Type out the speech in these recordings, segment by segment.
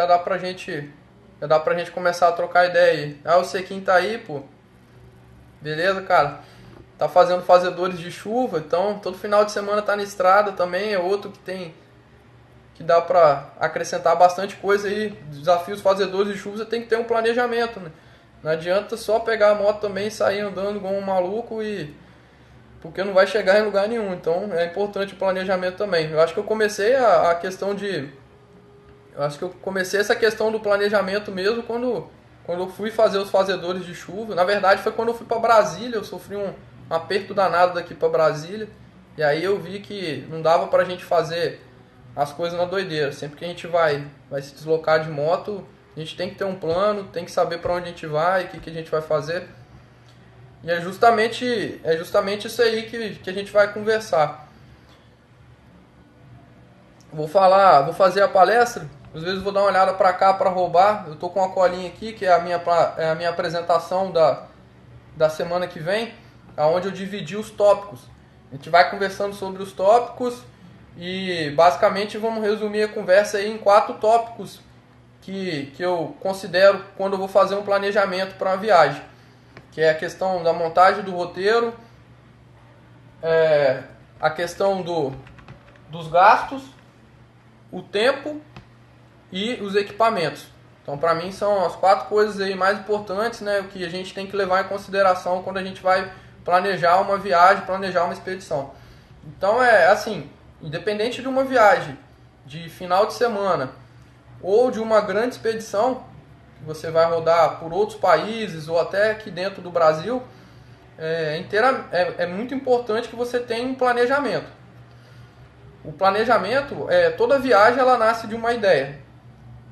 já dá pra gente começar a trocar ideia aí. Ah, o Sequim tá aí, pô. Beleza, cara? Tá fazendo fazedores de chuva, então todo final de semana tá na estrada também, é outro que dá pra acrescentar bastante coisa aí. Desafios fazedores de chuva, você tem que ter um planejamento, né? Não adianta só pegar a moto também e sair andando igual um maluco porque não vai chegar em lugar nenhum. Então é importante o planejamento também. Eu acho que eu comecei essa questão do planejamento mesmo quando eu fui fazer os fazedores de chuva. Na verdade foi quando eu fui para Brasília, eu sofri um aperto danado daqui para Brasília. E aí eu vi que não dava pra gente fazer as coisas na doideira. Sempre que a gente vai se deslocar de moto, a gente tem que ter um plano, tem que saber para onde a gente vai, o que a gente vai fazer. E é justamente isso aí que a gente vai conversar. Vou fazer a palestra, às vezes vou dar uma olhada para cá para roubar. Eu tô com uma colinha aqui, que é a minha apresentação da semana que vem, onde eu dividi os tópicos. A gente vai conversando sobre os tópicos e basicamente vamos resumir a conversa aí em 4 tópicos que eu considero quando eu vou fazer um planejamento para uma viagem. Que é a questão da montagem do roteiro, a questão dos gastos, o tempo e os equipamentos. Então, para mim, são as 4 coisas aí mais importantes, né, o que a gente tem que levar em consideração quando a gente vai planejar uma viagem, planejar uma expedição. Então, é assim, independente de uma viagem de final de semana ou de uma grande expedição, que você vai rodar por outros países ou até aqui dentro do Brasil, é muito importante que você tenha um planejamento. O planejamento, toda viagem ela nasce de uma ideia.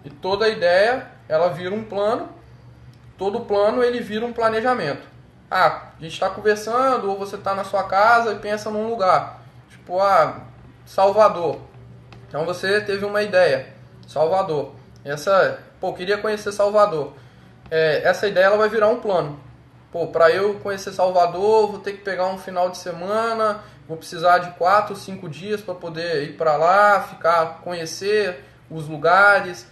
E toda ideia ela vira um plano, todo plano ele vira um planejamento. A gente está conversando ou você está na sua casa e pensa num lugar, tipo Salvador. Então você teve uma ideia, Salvador. Queria conhecer Salvador. Essa ideia ela vai virar um plano. Para eu conhecer Salvador, vou ter que pegar um final de semana, vou precisar de 4 ou 5 dias para poder ir para lá, conhecer os lugares,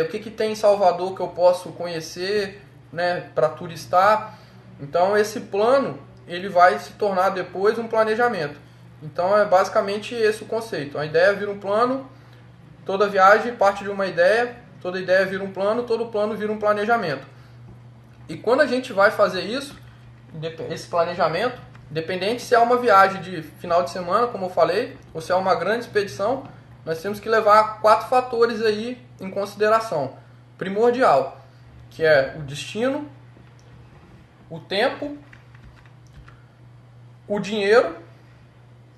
o que tem em Salvador que eu posso conhecer, né, para turistar. Então esse plano ele vai se tornar depois um planejamento. Então é basicamente esse o conceito. A ideia vira um plano, toda viagem parte de uma ideia, toda ideia vira um plano, todo plano vira um planejamento. E quando a gente vai fazer isso, esse planejamento, independente se é uma viagem de final de semana, como eu falei, ou se é uma grande expedição, nós temos que levar 4 fatores aí em consideração. Primordial, que é o destino, o tempo, o dinheiro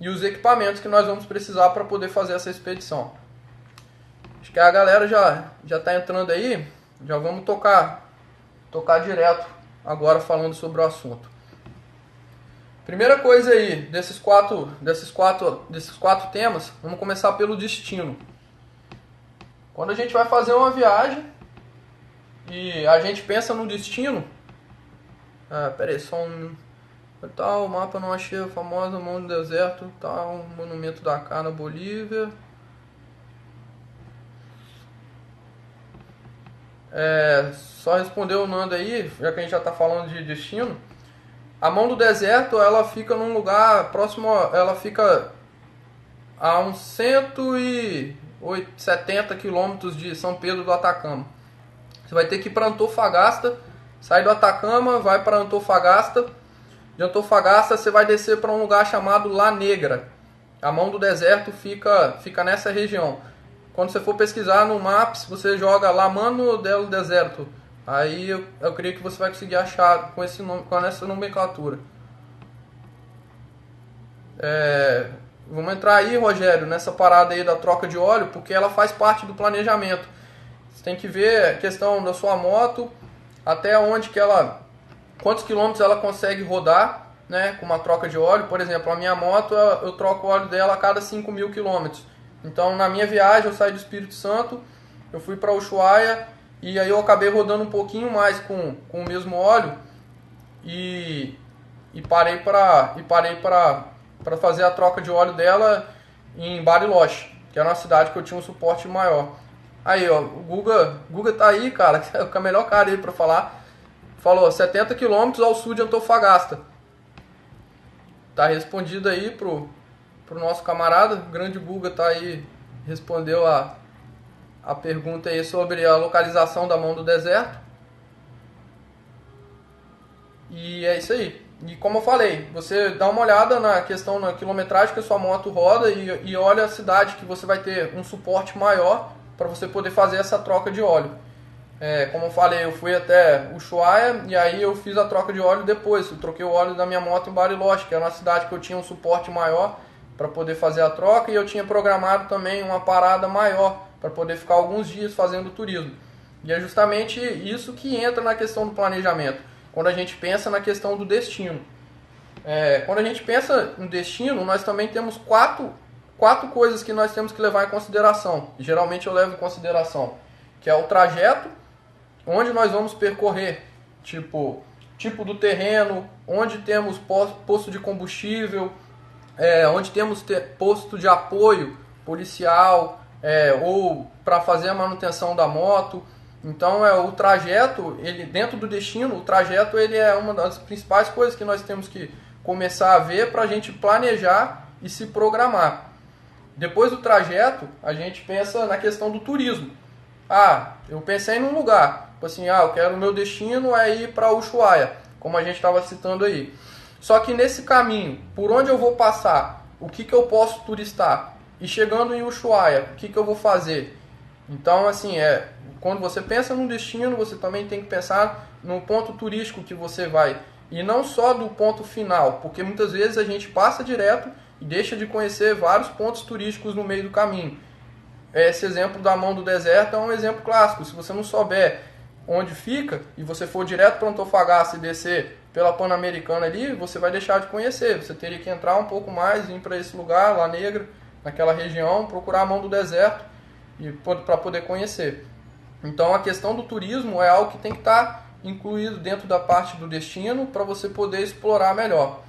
e os equipamentos que nós vamos precisar para poder fazer essa expedição. Acho que a galera já está entrando aí, já vamos tocar direto agora falando sobre o assunto. Primeira coisa aí, desses quatro temas, vamos começar pelo destino. Quando a gente vai fazer uma viagem e a gente pensa no destino, peraí, só um... Tá, o mapa não achei, a famosa mão do deserto, tá, o monumento da Cá na Bolívia. Só respondeu o Nando aí, já que a gente já está falando de destino. A mão do deserto, ela fica num lugar próximo, ela fica a uns 170 quilômetros de São Pedro do Atacama. Você vai ter que ir para Antofagasta, sai do Atacama, vai para Antofagasta. De Antofagasta você vai descer para um lugar chamado La Negra. A mão do deserto fica nessa região. Quando você for pesquisar no Maps, você joga La Mano del Deserto. Aí eu creio que você vai conseguir achar com esse nome, com essa nomenclatura. Vamos entrar aí, Rogério, nessa parada aí da troca de óleo, porque ela faz parte do planejamento. Você tem que ver a questão da sua moto, até onde quantos quilômetros ela consegue rodar, né, com uma troca de óleo. Por exemplo, a minha moto, eu troco o óleo dela a cada 5.000 quilômetros. Então, na minha viagem, eu saí do Espírito Santo, eu fui para Ushuaia, e aí eu acabei rodando um pouquinho mais com o mesmo óleo, e parei para fazer a troca de óleo dela em Bariloche, que era uma cidade que eu tinha um suporte maior. Aí, ó, o Guga tá aí, cara, com a melhor cara aí pra falar. Falou, 70 quilômetros ao sul de Antofagasta. Tá respondido aí pro nosso camarada. O grande Guga tá aí, respondeu a pergunta aí sobre a localização da Mão do Deserto. E é isso aí. E como eu falei, você dá uma olhada na questão na quilometragem que a sua moto roda e olha a cidade que você vai ter um suporte maior para você poder fazer essa troca de óleo. Como eu falei, eu fui até Ushuaia e aí eu fiz a troca de óleo depois. Eu troquei o óleo da minha moto em Bariloche, que era uma cidade que eu tinha um suporte maior para poder fazer a troca, e eu tinha programado também uma parada maior para poder ficar alguns dias fazendo turismo. E é justamente isso que entra na questão do planejamento, quando a gente pensa na questão do destino. Quando a gente pensa no destino, nós também temos quatro coisas que nós temos que levar em consideração. E geralmente eu levo em consideração, que é o trajeto, onde nós vamos percorrer, tipo do terreno, onde temos posto de combustível, onde temos posto de apoio policial, ou para fazer a manutenção da moto. Então o trajeto, ele dentro do destino, o trajeto ele é uma das principais coisas que nós temos que começar a ver para a gente planejar e se programar. Depois do trajeto, a gente pensa na questão do turismo. Eu pensei num lugar, tipo assim, eu quero, o meu destino é ir para Ushuaia, como a gente estava citando aí. Só que nesse caminho, por onde eu vou passar, o que eu posso turistar? E chegando em Ushuaia, o que eu vou fazer? Então, assim, quando você pensa num destino, você também tem que pensar no ponto turístico que você vai. E não só do ponto final, porque muitas vezes a gente passa direto e deixa de conhecer vários pontos turísticos no meio do caminho. Esse exemplo da Mão do Deserto é um exemplo clássico. Se você não souber onde fica e você for direto para Antofagasta e descer pela Pan-Americana ali, você vai deixar de conhecer. Você teria que entrar um pouco mais, ir para esse lugar, La Negra, naquela região, procurar a Mão do Deserto para poder conhecer. Então a questão do turismo é algo que tem que estar incluído dentro da parte do destino para você poder explorar melhor.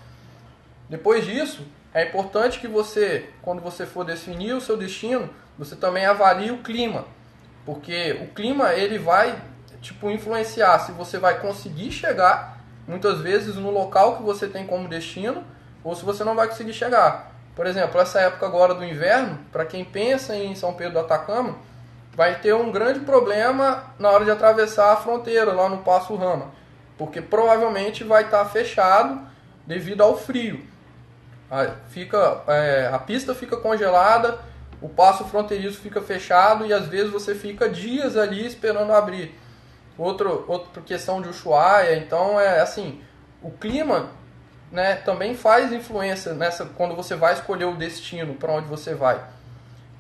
Depois disso, é importante que você, quando você for definir o seu destino, você também avalie o clima, porque o clima ele vai influenciar se você vai conseguir chegar muitas vezes no local que você tem como destino ou se você não vai conseguir chegar. Por exemplo, essa época agora do inverno, para quem pensa em São Pedro do Atacama, vai ter um grande problema na hora de atravessar a fronteira lá no Passo Rama, porque provavelmente vai estar fechado devido ao frio. A pista fica congelada, o passo fronteiriço fica fechado e às vezes você fica dias ali esperando abrir. Outra questão de Ushuaia, então assim, o clima, né, também faz influência quando você vai escolher o destino para onde você vai.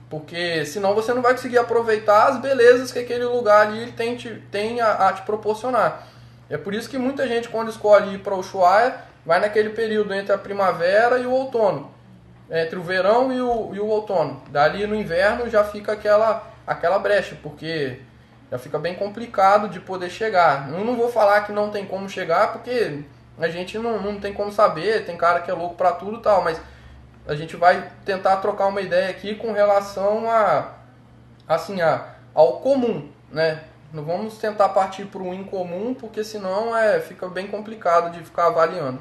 Porque senão você não vai conseguir aproveitar as belezas que aquele lugar ali tem a te proporcionar. É por isso que muita gente, quando escolhe ir para Ushuaia, vai naquele período entre a primavera e o outono, entre o verão e o outono. Dali no inverno já fica aquela brecha, porque já fica bem complicado de poder chegar. Eu não vou falar que não tem como chegar, porque a gente não tem como saber, tem cara que é louco para tudo e tal, mas a gente vai tentar trocar uma ideia aqui com relação ao comum, né? Não vamos tentar partir para o incomum, porque senão fica bem complicado de ficar avaliando.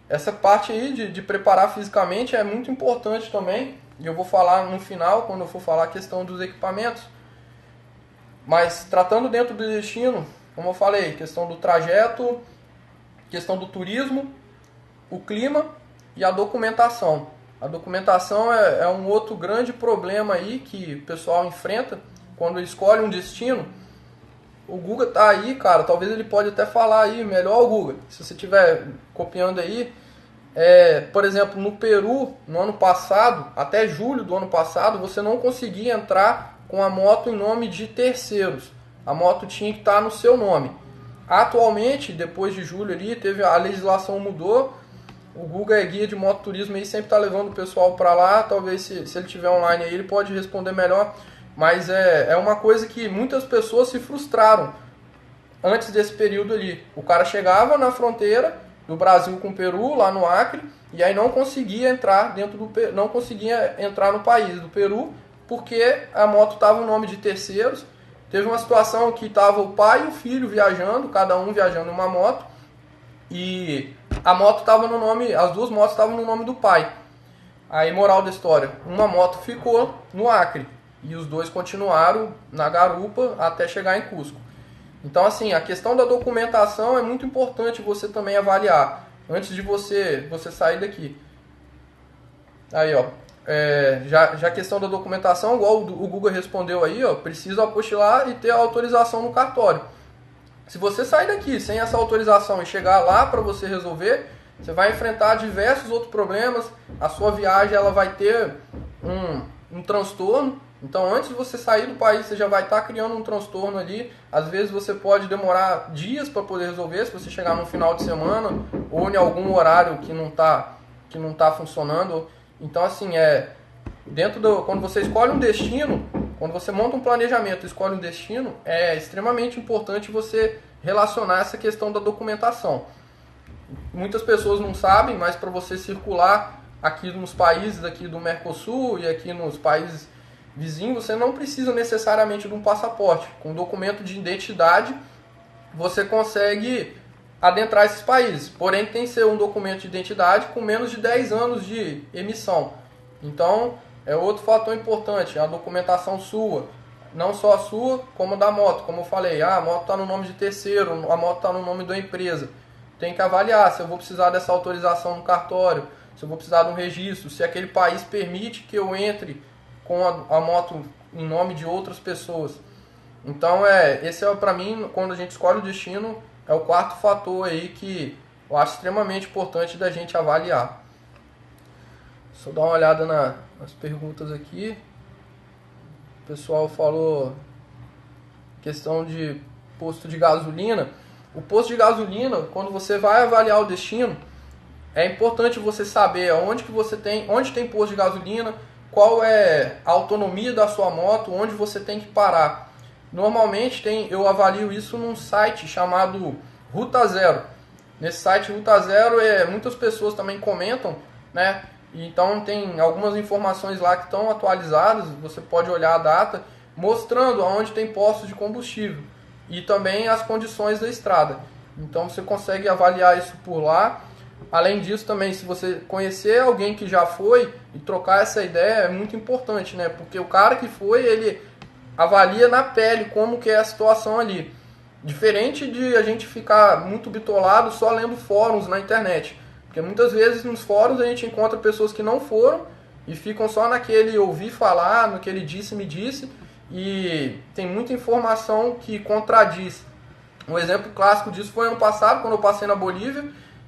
Essa parte aí de preparar fisicamente é muito importante também, e eu vou falar no final, quando eu for falar a questão dos equipamentos. Mas tratando dentro do destino, como eu falei, questão do trajeto, questão do turismo, o clima e a documentação. A documentação é um outro grande problema aí que o pessoal enfrenta quando escolhe um destino. O Guga tá aí, cara, talvez ele pode até falar aí melhor, o Guga, se você estiver copiando aí. Por exemplo, no Peru, no ano passado, até julho do ano passado, você não conseguia entrar com a moto em nome de terceiros. A moto tinha que estar no seu nome. Atualmente, depois de julho ali, a legislação mudou. O Guga é guia de mototurismo aí, sempre está levando o pessoal para lá. Talvez se ele estiver online aí, ele pode responder melhor. Mas é uma coisa que muitas pessoas se frustraram antes desse período ali. O cara chegava na fronteira do Brasil com o Peru, lá no Acre, e aí não conseguia entrar não conseguia entrar no país do Peru porque a moto estava no nome de terceiros. Teve uma situação que estava o pai e o filho viajando, cada um viajando em uma moto, e a moto estava no nome, as duas motos estavam no nome do pai. Aí, moral da história, uma moto ficou no Acre e os dois continuaram na garupa até chegar em Cusco. Então, assim, a questão da documentação é muito importante você também avaliar antes de você sair daqui. Aí, ó, já a questão da documentação, igual o Google respondeu aí, ó, precisa apostilar e ter a autorização no cartório. Se você sair daqui sem essa autorização e chegar lá para você resolver, você vai enfrentar diversos outros problemas, a sua viagem ela vai ter um transtorno. Então, antes de você sair do país, você já vai estar criando um transtorno ali. Às vezes você pode demorar dias para poder resolver, se você chegar no final de semana ou em algum horário que não tá funcionando. Então, assim, quando você escolhe um destino, quando você monta um planejamento e escolhe um destino, é extremamente importante você relacionar essa questão da documentação. Muitas pessoas não sabem, mas para você circular aqui nos países aqui do Mercosul e aqui nos países vizinhos, você não precisa necessariamente de um passaporte. Com documento de identidade, você consegue adentrar esses países. Porém, tem que ser um documento de identidade com menos de 10 anos de emissão. Então, é outro fator importante, a documentação sua. Não só a sua, como a da moto. Como eu falei, a moto está no nome de terceiro, a moto está no nome da empresa. Tem que avaliar se eu vou precisar dessa autorização no cartório, se eu vou precisar de um registro, se aquele país permite que eu entre com a moto em nome de outras pessoas. Então, esse é para mim, quando a gente escolhe o destino, é o quarto fator aí que eu acho extremamente importante da gente avaliar. Deixa eu dar uma olhada nas perguntas aqui. O pessoal falou questão de posto de gasolina. O posto de gasolina, quando você vai avaliar o destino, é importante você saber onde tem posto de gasolina, qual é a autonomia da sua moto, onde você tem que parar. Normalmente eu avalio isso num site chamado Ruta Zero. Nesse site Ruta Zero, muitas pessoas também comentam, né? Então tem algumas informações lá que estão atualizadas, você pode olhar a data, mostrando aonde tem postos de combustível e também as condições da estrada. Então você consegue avaliar isso por lá. Além disso também, se você conhecer alguém que já foi e trocar essa ideia, é muito importante, né? Porque o cara que foi, ele avalia na pele como que é a situação ali. Diferente de a gente ficar muito bitolado só lendo fóruns na internet. Porque muitas vezes nos fóruns a gente encontra pessoas que não foram e ficam só naquele ouvir falar, naquele disse-me disse, e tem muita informação que contradiz. Um exemplo clássico disso foi ano passado, quando eu passei na Bolívia,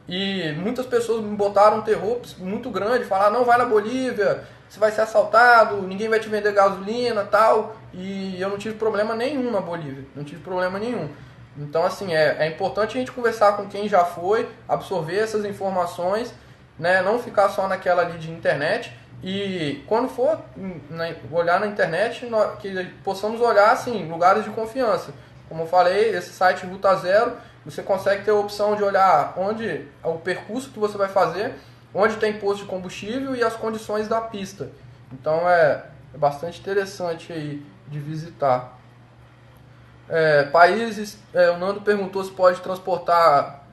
e muitas pessoas me botaram um terror muito grande, falaram, não vai na Bolívia, você vai ser assaltado, ninguém vai te vender gasolina, tal, e eu não tive problema nenhum na Bolívia, não tive problema nenhum. Então, assim, é importante a gente conversar com quem já foi, absorver essas informações, né, não ficar só naquela ali de internet, e quando for olhar na internet, que possamos olhar, assim, lugares de confiança. Como eu falei, esse site Ruta Zero, você consegue ter a opção de olhar onde o percurso que você vai fazer, onde tem posto de combustível e as condições da pista. Então é bastante interessante aí de visitar. Países, o Nando perguntou se pode transportar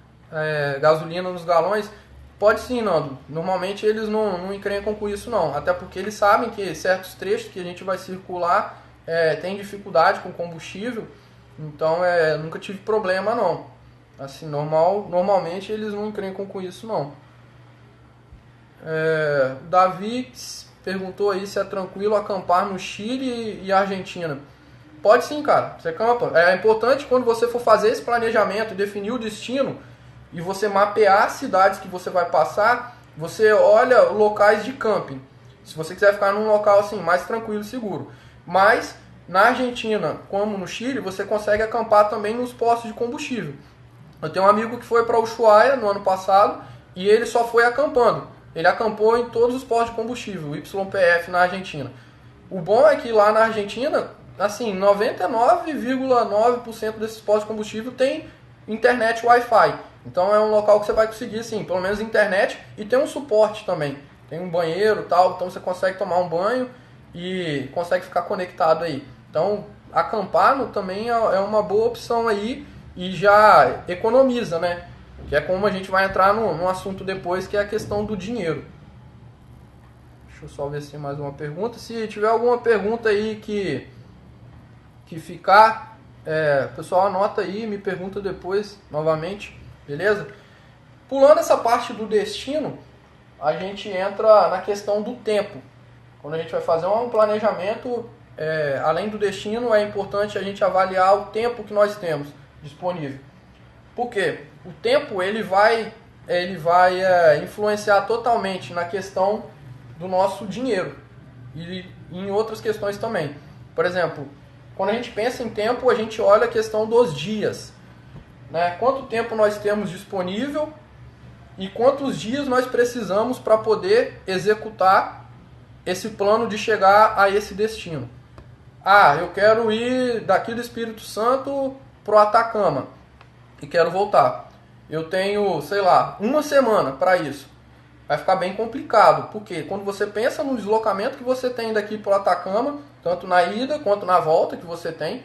gasolina nos galões. Pode sim, Nando. Normalmente eles não encrencam com isso não, até porque eles sabem que certos trechos que a gente vai circular tem dificuldade com combustível, então nunca tive problema não. Assim, normalmente eles não encrencam com isso não. Davi perguntou aí se é tranquilo acampar no Chile e Argentina. Pode sim, cara, você acampa. É importante quando você for fazer esse planejamento, definir o destino e você mapear as cidades que você vai passar, você olha locais de camping. Se você quiser ficar num local assim mais tranquilo e seguro. Mas na Argentina, como no Chile, você consegue acampar também nos postos de combustível. Eu tenho um amigo que foi para Ushuaia no ano passado e ele só foi acampando. Ele acampou em todos os postos de combustível, YPF na Argentina. O bom é que lá na Argentina, assim, 99,9% desses postos de combustível tem internet Wi-Fi. Então é um local que você vai conseguir, assim, pelo menos internet, e tem um suporte também. Tem um banheiro e tal, então você consegue tomar um banho e consegue ficar conectado aí. Então, acampar também é uma boa opção aí e já economiza, né? Que é como a gente vai entrar no assunto depois, que é a questão do dinheiro. Deixa eu só ver se tem mais uma pergunta. Se tiver alguma pergunta aí que ficar, pessoal, anota aí, me pergunta depois, novamente, beleza? Pulando essa parte do destino, a gente entra na questão do tempo. Quando a gente vai fazer um planejamento, além do destino, é importante a gente avaliar o tempo que nós temos disponível. Por quê? O tempo ele vai influenciar totalmente na questão do nosso dinheiro e em outras questões também. Por exemplo, quando a gente pensa em tempo, a gente olha a questão dos dias, né? Quanto tempo nós temos disponível e quantos dias nós precisamos para poder executar esse plano de chegar a esse destino. Ah, eu quero ir daqui do Espírito Santo para o Atacama e quero voltar. Eu tenho, sei lá, uma semana para isso. Vai ficar bem complicado, porque quando você pensa no deslocamento que você tem daqui para o Atacama, tanto na ida quanto na volta que você tem,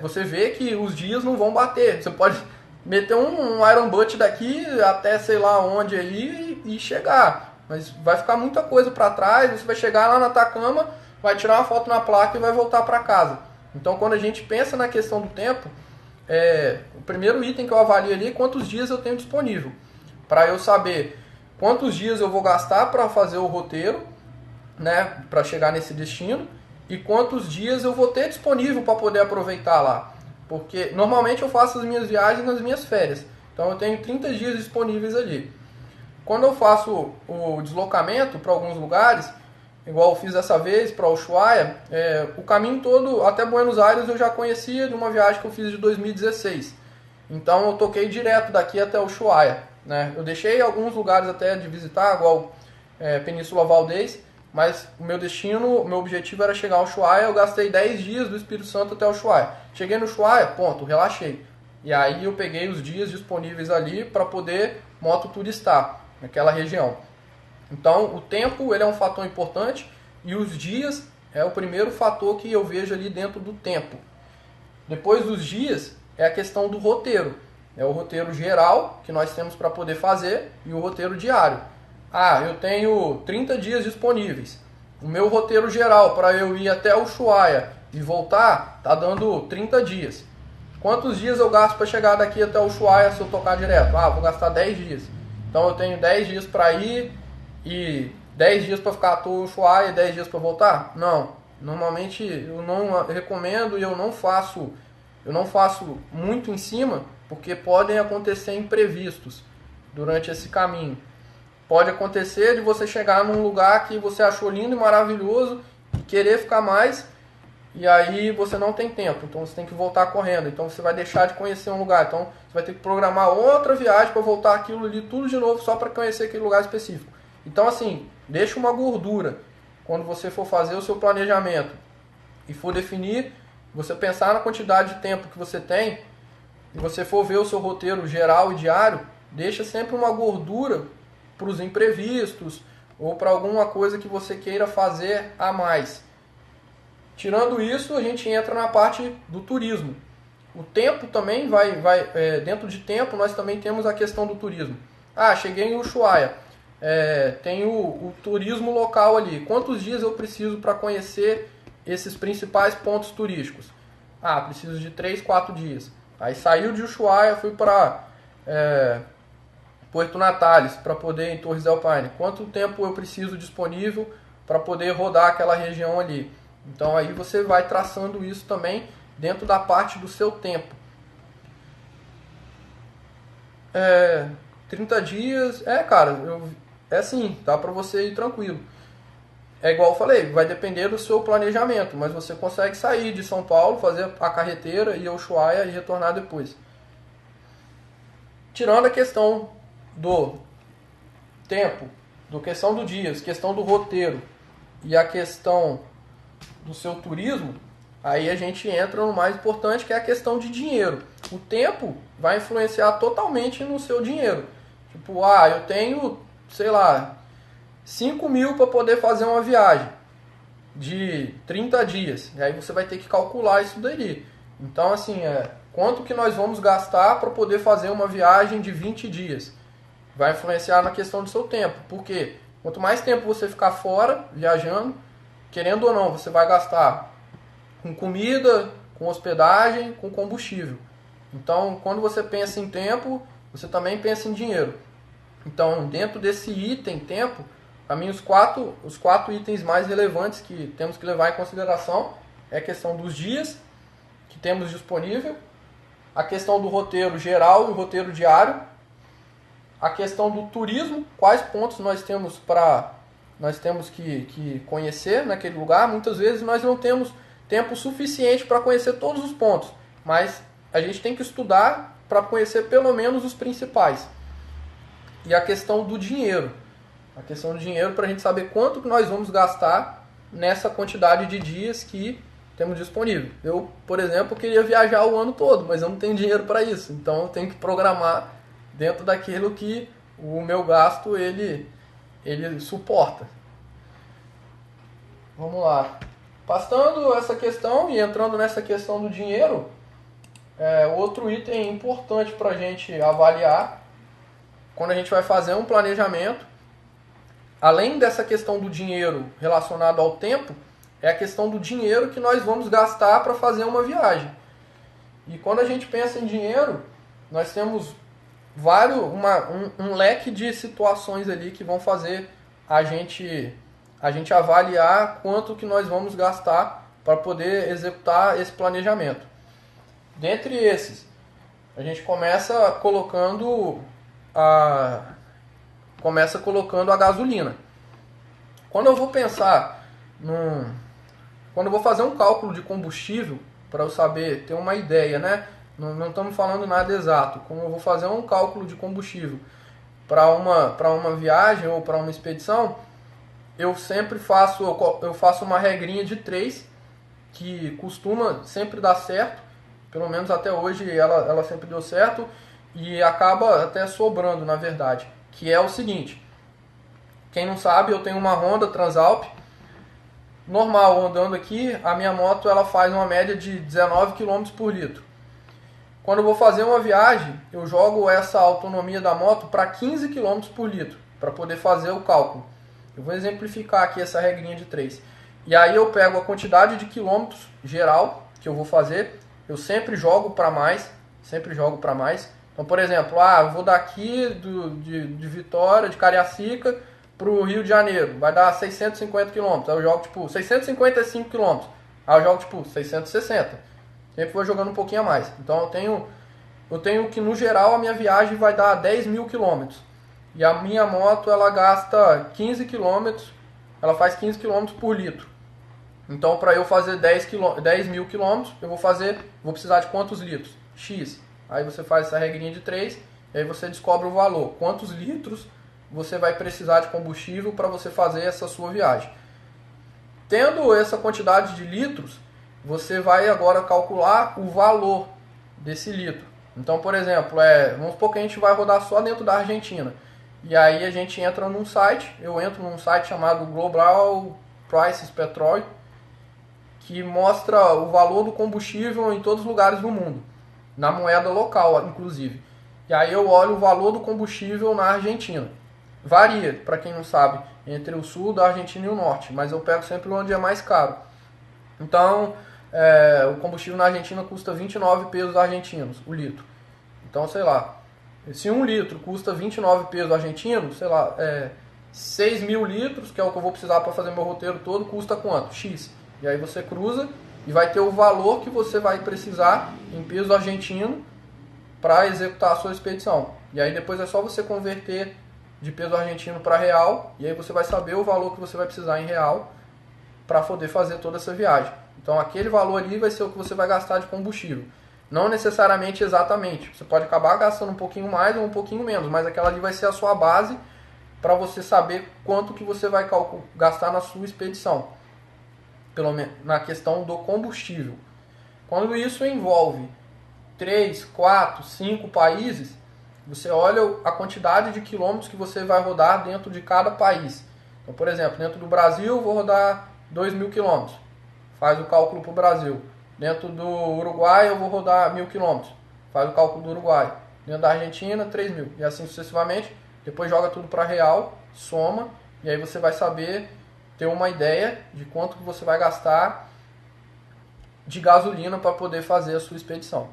você vê que os dias não vão bater. Você pode meter um Iron Butt daqui até sei lá onde aí e chegar, mas vai ficar muita coisa para trás. Você vai chegar lá no Atacama, vai tirar uma foto na placa e vai voltar para casa. Então, quando a gente pensa na questão do tempo, o primeiro item que eu avalio ali é quantos dias eu tenho disponível, para eu saber quantos dias eu vou gastar para fazer o roteiro, né, para chegar nesse destino, e quantos dias eu vou ter disponível para poder aproveitar lá. Porque normalmente eu faço as minhas viagens nas minhas férias, então eu tenho 30 dias disponíveis ali. Quando eu faço o deslocamento para alguns lugares, igual eu fiz dessa vez para Ushuaia, o caminho todo até Buenos Aires eu já conhecia de uma viagem que eu fiz de 2016. Então eu toquei direto daqui até Ushuaia, né? Eu deixei alguns lugares até de visitar, igual Península Valdez, mas o meu destino, o meu objetivo era chegar ao Ushuaia. Eu gastei 10 dias do Espírito Santo até o Ushuaia. Cheguei no Ushuaia, ponto, relaxei. E aí eu peguei os dias disponíveis ali para poder mototuristar naquela região. Então o tempo ele é um fator importante e os dias é o primeiro fator que eu vejo ali dentro do tempo. Depois dos dias é a questão do roteiro. É o roteiro geral que nós temos para poder fazer e o roteiro diário. Ah, eu tenho 30 dias disponíveis. O meu roteiro geral para eu ir até o Ushuaia e voltar está dando 30 dias. Quantos dias eu gasto para chegar daqui até o Ushuaia se eu tocar direto? Ah, vou gastar 10 dias. Então eu tenho 10 dias para ir e 10 dias para ficar à toa no Ushuaia e 10 dias para voltar? Não. Normalmente eu não recomendo e eu não faço muito em cima, porque podem acontecer imprevistos durante esse caminho. Pode acontecer de você chegar num lugar que você achou lindo e maravilhoso e querer ficar mais, e aí você não tem tempo, então você tem que voltar correndo. Então você vai deixar de conhecer um lugar, então você vai ter que programar outra viagem para voltar aquilo ali tudo de novo só para conhecer aquele lugar específico. Então assim, deixa uma gordura quando você for fazer o seu planejamento e for definir, você pensar na quantidade de tempo que você tem e você for ver o seu roteiro geral e diário, deixa sempre uma gordura para os imprevistos ou para alguma coisa que você queira fazer a mais. Tirando isso, a gente entra na parte do turismo. O tempo também dentro de tempo nós também temos a questão do turismo. Ah, cheguei em Ushuaia, tem o turismo local ali. Quantos dias eu preciso para conhecer esses principais pontos turísticos? Ah, preciso de 3, 4 dias. Aí saiu de Ushuaia, fui para Puerto Natales para poder ir em Torres del Paine. Quanto tempo eu preciso disponível para poder rodar aquela região ali? Então aí você vai traçando isso também dentro da parte do seu tempo. 30 dias, cara, assim, dá para você ir tranquilo. É igual eu falei, vai depender do seu planejamento, mas você consegue sair de São Paulo, fazer a carreteira, ir ao Ushuaia e retornar depois. Tirando a questão do tempo, da questão do dias, questão do roteiro e a questão do seu turismo, aí a gente entra no mais importante, que é a questão de dinheiro. O tempo vai influenciar totalmente no seu dinheiro. Tipo, eu tenho, sei lá, 5 mil para poder fazer uma viagem. de 30 dias. E aí você vai ter que calcular isso daí. Então, assim, quanto que nós vamos gastar para poder fazer uma viagem de 20 dias? Vai influenciar na questão do seu tempo. Porque quanto mais tempo você ficar fora, viajando, querendo ou não, você vai gastar com comida, com hospedagem, com combustível. Então, quando você pensa em tempo, você também pensa em dinheiro. Então, dentro desse item tempo, para mim os quatro itens mais relevantes que temos que levar em consideração é a questão dos dias que temos disponível, a questão do roteiro geral e o roteiro diário, a questão do turismo, quais pontos nós temos que conhecer naquele lugar. Muitas vezes nós não temos tempo suficiente para conhecer todos os pontos, mas a gente tem que estudar para conhecer pelo menos os principais. E a questão do dinheiro. A questão do dinheiro para a gente saber quanto que nós vamos gastar nessa quantidade de dias que temos disponível. Eu, por exemplo, queria viajar o ano todo, mas eu não tenho dinheiro para isso. Então eu tenho que programar dentro daquilo que o meu gasto ele suporta. Vamos lá. Passando essa questão e entrando nessa questão do dinheiro, outro item importante para a gente avaliar quando a gente vai fazer um planejamento, além dessa questão do dinheiro relacionado ao tempo, é a questão do dinheiro que nós vamos gastar para fazer uma viagem. E quando a gente pensa em dinheiro, nós temos um leque de situações ali que vão fazer a gente avaliar quanto que nós vamos gastar para poder executar esse planejamento. Dentre esses, a gente começa colocando a gasolina. Quando eu vou pensar quando eu vou fazer um cálculo de combustível, para eu saber, ter uma ideia, né? Não estamos falando nada exato. Como eu vou fazer um cálculo de combustível para uma viagem ou para uma expedição, eu sempre faço uma regrinha de 3, que costuma sempre dar certo. Pelo menos até hoje ela sempre deu certo e acaba até sobrando, na verdade. Que é o seguinte: quem não sabe, eu tenho uma Honda Transalp normal andando aqui. A minha moto ela faz uma média de 19 km por litro. Quando eu vou fazer uma viagem, eu jogo essa autonomia da moto para 15 km por litro, para poder fazer o cálculo. Eu vou exemplificar aqui essa regrinha de 3. E aí eu pego a quantidade de quilômetros geral que eu vou fazer, eu sempre jogo para mais. Então, por exemplo, eu vou daqui de Vitória, de Cariacica, para o Rio de Janeiro, vai dar 650 km. Aí eu jogo 655 km. Aí eu jogo 660. Sempre vou jogando um pouquinho a mais. Então eu tenho que no geral a minha viagem vai dar 10 mil km. E a minha moto ela gasta 15 km, ela faz 15 km por litro. Então para eu fazer 10 mil km, eu vou precisar de quantos litros? X. Aí você faz essa regrinha de 3, e aí você descobre o valor. Quantos litros você vai precisar de combustível para você fazer essa sua viagem. Tendo essa quantidade de litros, você vai agora calcular o valor desse litro. Então, por exemplo, vamos supor que a gente vai rodar só dentro da Argentina. E aí a gente entra num site, eu entro num site chamado Global Prices Petrol, que mostra o valor do combustível em todos os lugares do mundo, na moeda local, inclusive. E aí eu olho o valor do combustível na Argentina. Varia, para quem não sabe, entre o sul da Argentina e o norte, mas eu pego sempre onde é mais caro. Então, o combustível na Argentina custa 29 pesos argentinos, o litro. Então, sei lá, se 1 litro custa 29 pesos argentinos, sei lá, 6 mil litros, que é o que eu vou precisar para fazer meu roteiro todo, custa quanto? X. E aí você cruza e vai ter o valor que você vai precisar em peso argentino para executar a sua expedição. E aí depois é só você converter de peso argentino para real, e aí você vai saber o valor que você vai precisar em real para poder fazer toda essa viagem. Então aquele valor ali vai ser o que você vai gastar de combustível. Não necessariamente exatamente. Você pode acabar gastando um pouquinho mais ou um pouquinho menos, mas aquela ali vai ser a sua base para você saber quanto que você vai gastar na sua expedição. Pelo menos na questão do combustível. Quando isso envolve 3, 4, 5 países, você olha a quantidade de quilômetros que você vai rodar dentro de cada país. Então, por exemplo, dentro do Brasil eu vou rodar 2.000 quilômetros. Faz o cálculo para o Brasil. Dentro do Uruguai eu vou rodar 1.000 quilômetros. Faz o cálculo do Uruguai. Dentro da Argentina, 3.000. E assim sucessivamente. Depois joga tudo para real, soma. E aí você vai saber, ter uma ideia de quanto que você vai gastar de gasolina para poder fazer a sua expedição.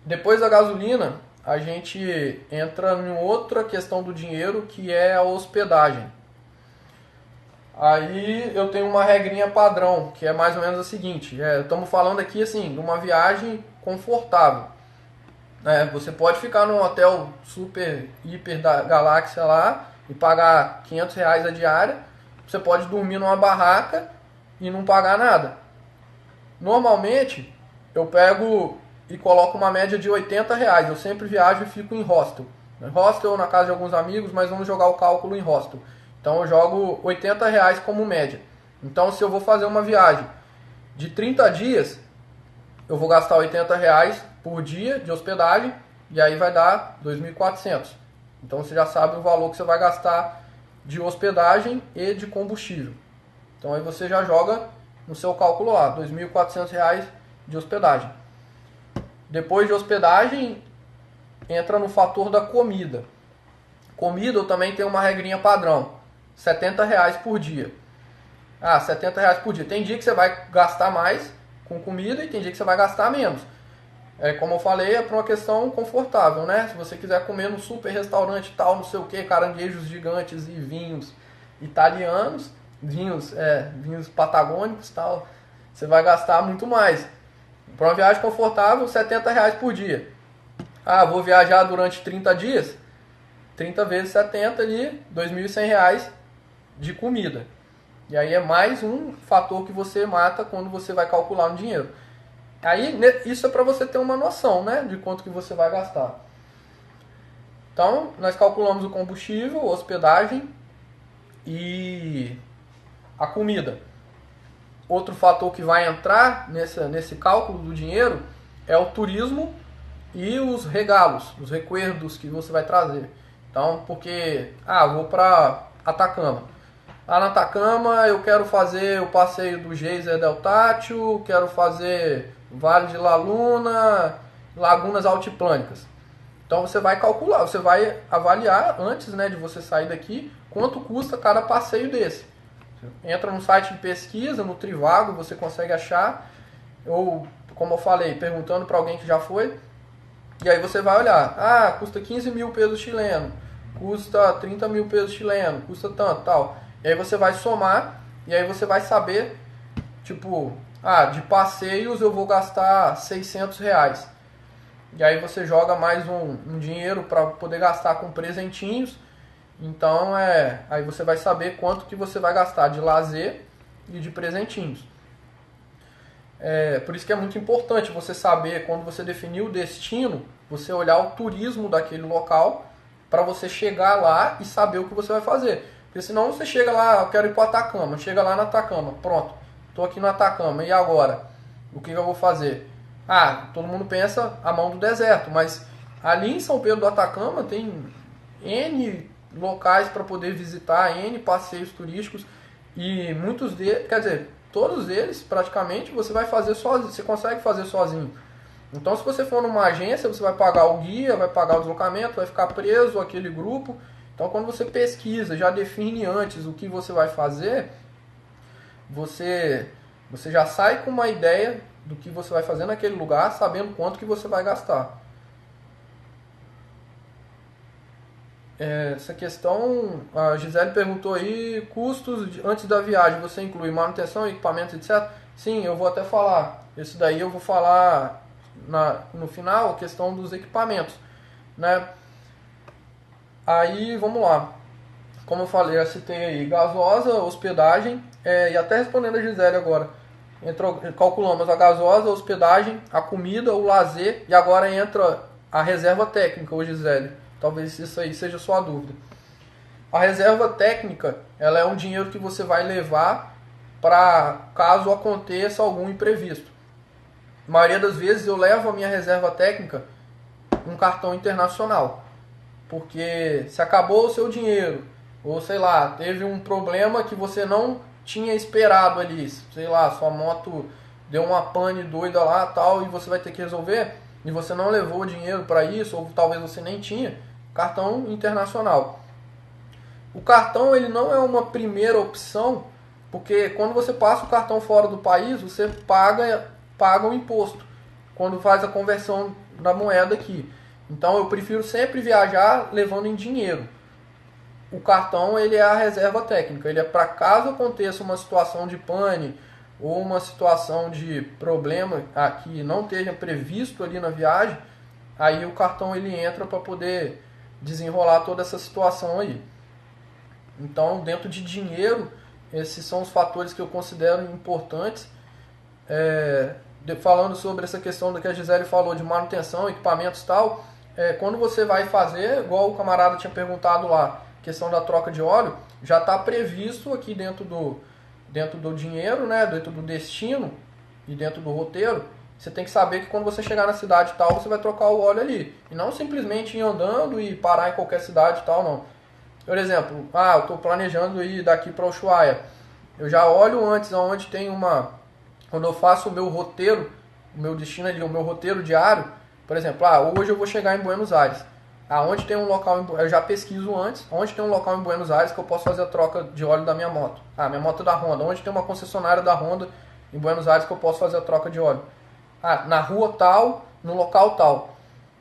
Depois da gasolina, a gente entra em outra questão do dinheiro, que é a hospedagem. Aí eu tenho uma regrinha padrão, que é mais ou menos a seguinte. Estamos falando aqui assim, de uma viagem confortável. Você pode ficar num hotel super, hiper da galáxia lá e pagar R$500 a diária. Você pode dormir numa barraca e não pagar nada. Normalmente, eu pego e coloco uma média de R$80. Eu sempre viajo e fico em hostel. Hostel na casa de alguns amigos, mas vamos jogar o cálculo em hostel. Então eu jogo R$80 como média. Então se eu vou fazer uma viagem de 30 dias, eu vou gastar R$80 por dia de hospedagem e aí vai dar 2.400. Então você já sabe o valor que você vai gastar de hospedagem e de combustível. Então aí você já joga no seu cálculo lá, R$2.400 de hospedagem. Depois de hospedagem, entra no fator da comida. Comida eu também tenho uma regrinha padrão. R$70 por dia. R$70 por dia. Tem dia que você vai gastar mais com comida e tem dia que você vai gastar menos. Como eu falei, é para uma questão confortável, né? Se você quiser comer no super restaurante tal, não sei o que, caranguejos gigantes e vinhos italianos, vinhos patagônicos tal, você vai gastar muito mais. Para uma viagem confortável, R$70 por dia. Vou viajar durante 30 dias, 30 vezes 70 ali, R$2.100 de comida. E aí é mais um fator que você mata quando você vai calcular no dinheiro. Aí isso é para você ter uma noção, né, de quanto que você vai gastar. Então nós calculamos o combustível, a hospedagem e a comida. Outro fator que vai entrar nesse cálculo do dinheiro é o turismo e os regalos, os recuerdos que você vai trazer. Então, porque, vou para Atacama. Lá na Atacama eu quero fazer o passeio do Geyser del Tátil, quero fazer Vale de La Luna, lagunas altiplânicas. Então você vai calcular, você vai avaliar antes, né, de você sair daqui, quanto custa cada passeio desse. Entra no site de pesquisa, no Trivago, você consegue achar, ou como eu falei, perguntando para alguém que já foi, e aí você vai olhar, custa 15 mil pesos chilenos, custa 30 mil pesos chilenos, custa tanto, tal. E aí você vai somar, e aí você vai saber, tipo, de passeios eu vou gastar R$600. E aí você joga mais um dinheiro para poder gastar com presentinhos. Então aí você vai saber quanto que você vai gastar de lazer e de presentinhos. Por isso que é muito importante você saber, quando você definir o destino, você olhar o turismo daquele local para você chegar lá e saber o que você vai fazer. Porque senão você chega lá, eu quero ir para o Atacama, chega lá no Atacama, pronto, estou aqui no Atacama, e agora? O que eu vou fazer? Todo mundo pensa a mão do deserto, mas ali em São Pedro do Atacama tem N locais para poder visitar, N passeios turísticos, e muitos deles, quer dizer, todos eles praticamente você vai fazer sozinho, você consegue fazer sozinho. Então se você for numa agência, você vai pagar o guia, vai pagar o deslocamento, vai ficar preso àquele grupo. Então quando você pesquisa, já define antes o que você vai fazer, você já sai com uma ideia do que você vai fazer naquele lugar, sabendo quanto que você vai gastar. Essa questão, a Gisele perguntou aí, custos antes da viagem, você inclui manutenção, equipamentos, etc? Sim, eu vou até falar. Esse daí eu vou falar no final, a questão dos equipamentos, né? Aí, vamos lá. Como eu falei, eu citei aí gasosa, hospedagem, e até respondendo a Gisele agora. Calculamos a gasosa, a hospedagem, a comida, o lazer, e agora entra a reserva técnica, ô Gisele. Talvez isso aí seja a sua dúvida. A reserva técnica, ela é um dinheiro que você vai levar para caso aconteça algum imprevisto. A maioria das vezes eu levo a minha reserva técnica um cartão internacional. Porque se acabou o seu dinheiro, ou sei lá, teve um problema que você não tinha esperado ali, sei lá, sua moto deu uma pane doida lá tal, e você vai ter que resolver, e você não levou dinheiro para isso, ou talvez você nem tinha, cartão internacional. O cartão ele não é uma primeira opção, porque quando você passa o cartão fora do país, você paga o imposto, quando faz a conversão da moeda aqui. Então eu prefiro sempre viajar levando em dinheiro. O cartão ele é a reserva técnica, ele é para caso aconteça uma situação de pane ou uma situação de problema que não esteja previsto ali na viagem, aí o cartão ele entra para poder desenrolar toda essa situação aí. Então, dentro de dinheiro, esses são os fatores que eu considero importantes. Falando sobre essa questão do que a Gisele falou de manutenção, equipamentos e tal, quando você vai fazer, igual o camarada tinha perguntado lá, questão da troca de óleo, já está previsto aqui dentro do dinheiro, né, dentro do destino e dentro do roteiro. Você tem que saber que quando você chegar na cidade e tal, você vai trocar o óleo ali. E não simplesmente ir andando e parar em qualquer cidade e tal, não. Por exemplo, eu estou planejando ir daqui para Ushuaia. Eu já olho antes aonde tem quando eu faço o meu roteiro, o meu destino ali, o meu roteiro diário, por exemplo, hoje eu vou chegar em Buenos Aires. Aonde tem um local, eu já pesquiso antes, onde tem um local em Buenos Aires que eu posso fazer a troca de óleo da minha moto. Minha moto é da Honda. Onde tem uma concessionária da Honda em Buenos Aires que eu posso fazer a troca de óleo. Na rua tal, no local tal.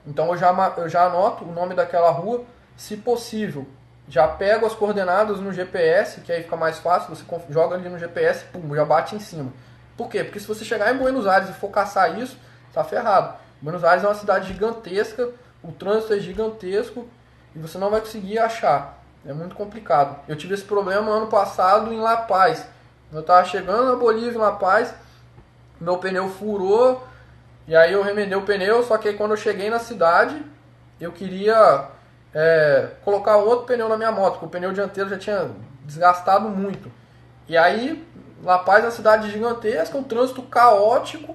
Então eu já anoto o nome daquela rua, se possível. Já pego as coordenadas no GPS, que aí fica mais fácil, você joga ali no GPS, pum, já bate em cima. Por quê? Porque se você chegar em Buenos Aires e for caçar isso, tá ferrado. Buenos Aires é uma cidade gigantesca, o trânsito é gigantesco e você não vai conseguir achar. É muito complicado. Eu tive esse problema ano passado em La Paz. Eu estava chegando na Bolívia, em La Paz, meu pneu furou e aí eu remendei o pneu, só que aí quando eu cheguei na cidade, eu queria colocar outro pneu na minha moto, porque o pneu dianteiro já tinha desgastado muito. E aí, La Paz é uma cidade gigantesca, um trânsito caótico,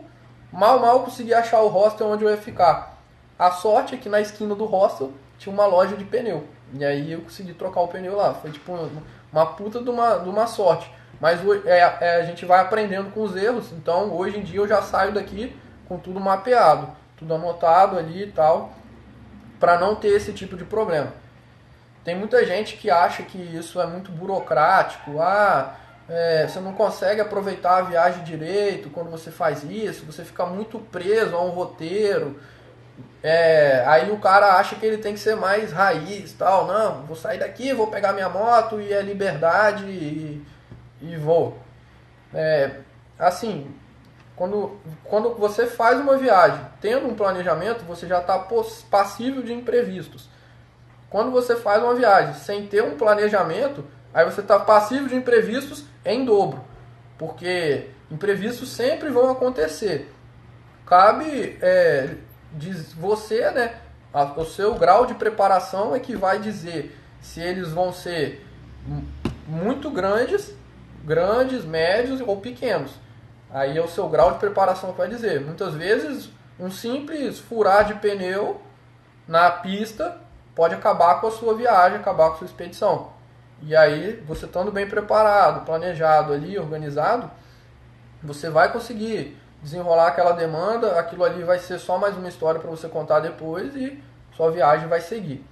mal consegui achar o hostel onde eu ia ficar. A sorte é que na esquina do hostel tinha uma loja de pneu, e aí eu consegui trocar o pneu lá. Foi tipo uma puta de uma sorte. Mas a gente vai aprendendo com os erros, então hoje em dia eu já saio daqui com tudo mapeado, tudo anotado ali e tal, para não ter esse tipo de problema. Tem muita gente que acha que isso é muito burocrático, você não consegue aproveitar a viagem direito quando você faz isso, você fica muito preso a um roteiro, aí o cara acha que ele tem que ser mais raiz, tal. Não, vou sair daqui, vou pegar minha moto e é liberdade e vou. Assim, quando você faz uma viagem tendo um planejamento, você já está passível de imprevistos. Quando você faz uma viagem sem ter um planejamento, aí você está passível de imprevistos em dobro. Porque imprevistos sempre vão acontecer. Cabe você, né? O seu grau de preparação é que vai dizer se eles vão ser muito grandes, médios ou pequenos. Aí é o seu grau de preparação que vai dizer. Muitas vezes, um simples furar de pneu na pista pode acabar com a sua viagem, acabar com a sua expedição. E aí, você estando bem preparado, planejado ali, organizado, você vai conseguir desenrolar aquela demanda, aquilo ali vai ser só mais uma história para você contar depois e sua viagem vai seguir.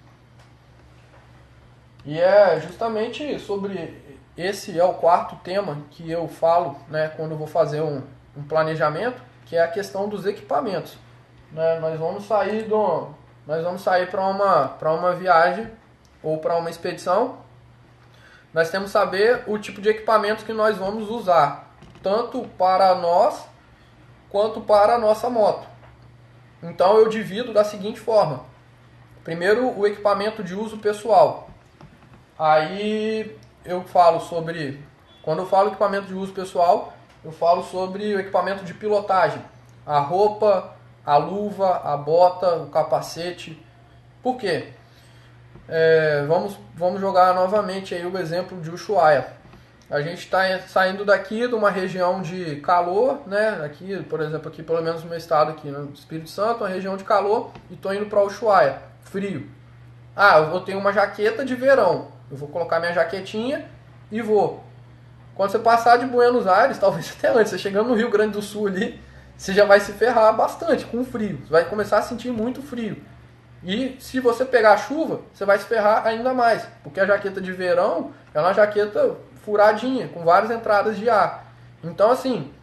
E é justamente sobre esse é o quarto tema que eu falo, né, quando eu vou fazer um planejamento, que é a questão dos equipamentos. Né? Nós vamos sair para uma viagem ou para uma expedição. Nós temos que saber o tipo de equipamento que nós vamos usar, tanto para nós quanto para a nossa moto. Então eu divido da seguinte forma. Primeiro, o equipamento de uso pessoal. Aí eu falo sobre... Quando eu falo equipamento de uso pessoal, eu falo sobre o equipamento de pilotagem. A roupa, a luva, a bota, o capacete. Por quê? Vamos jogar novamente aí o exemplo de Ushuaia. A gente está saindo daqui de uma região de calor, né? Aqui, por exemplo, aqui pelo menos no meu estado aqui, no Espírito Santo, uma região de calor, e estou indo para Ushuaia, frio. Eu tenho uma jaqueta de verão. Eu vou colocar minha jaquetinha e vou. Quando você passar de Buenos Aires, talvez até antes, você chegando no Rio Grande do Sul ali, você já vai se ferrar bastante com o frio. Você vai começar a sentir muito frio. E se você pegar chuva, você vai se ferrar ainda mais. Porque a jaqueta de verão é uma jaqueta furadinha, com várias entradas de ar. Então, assim,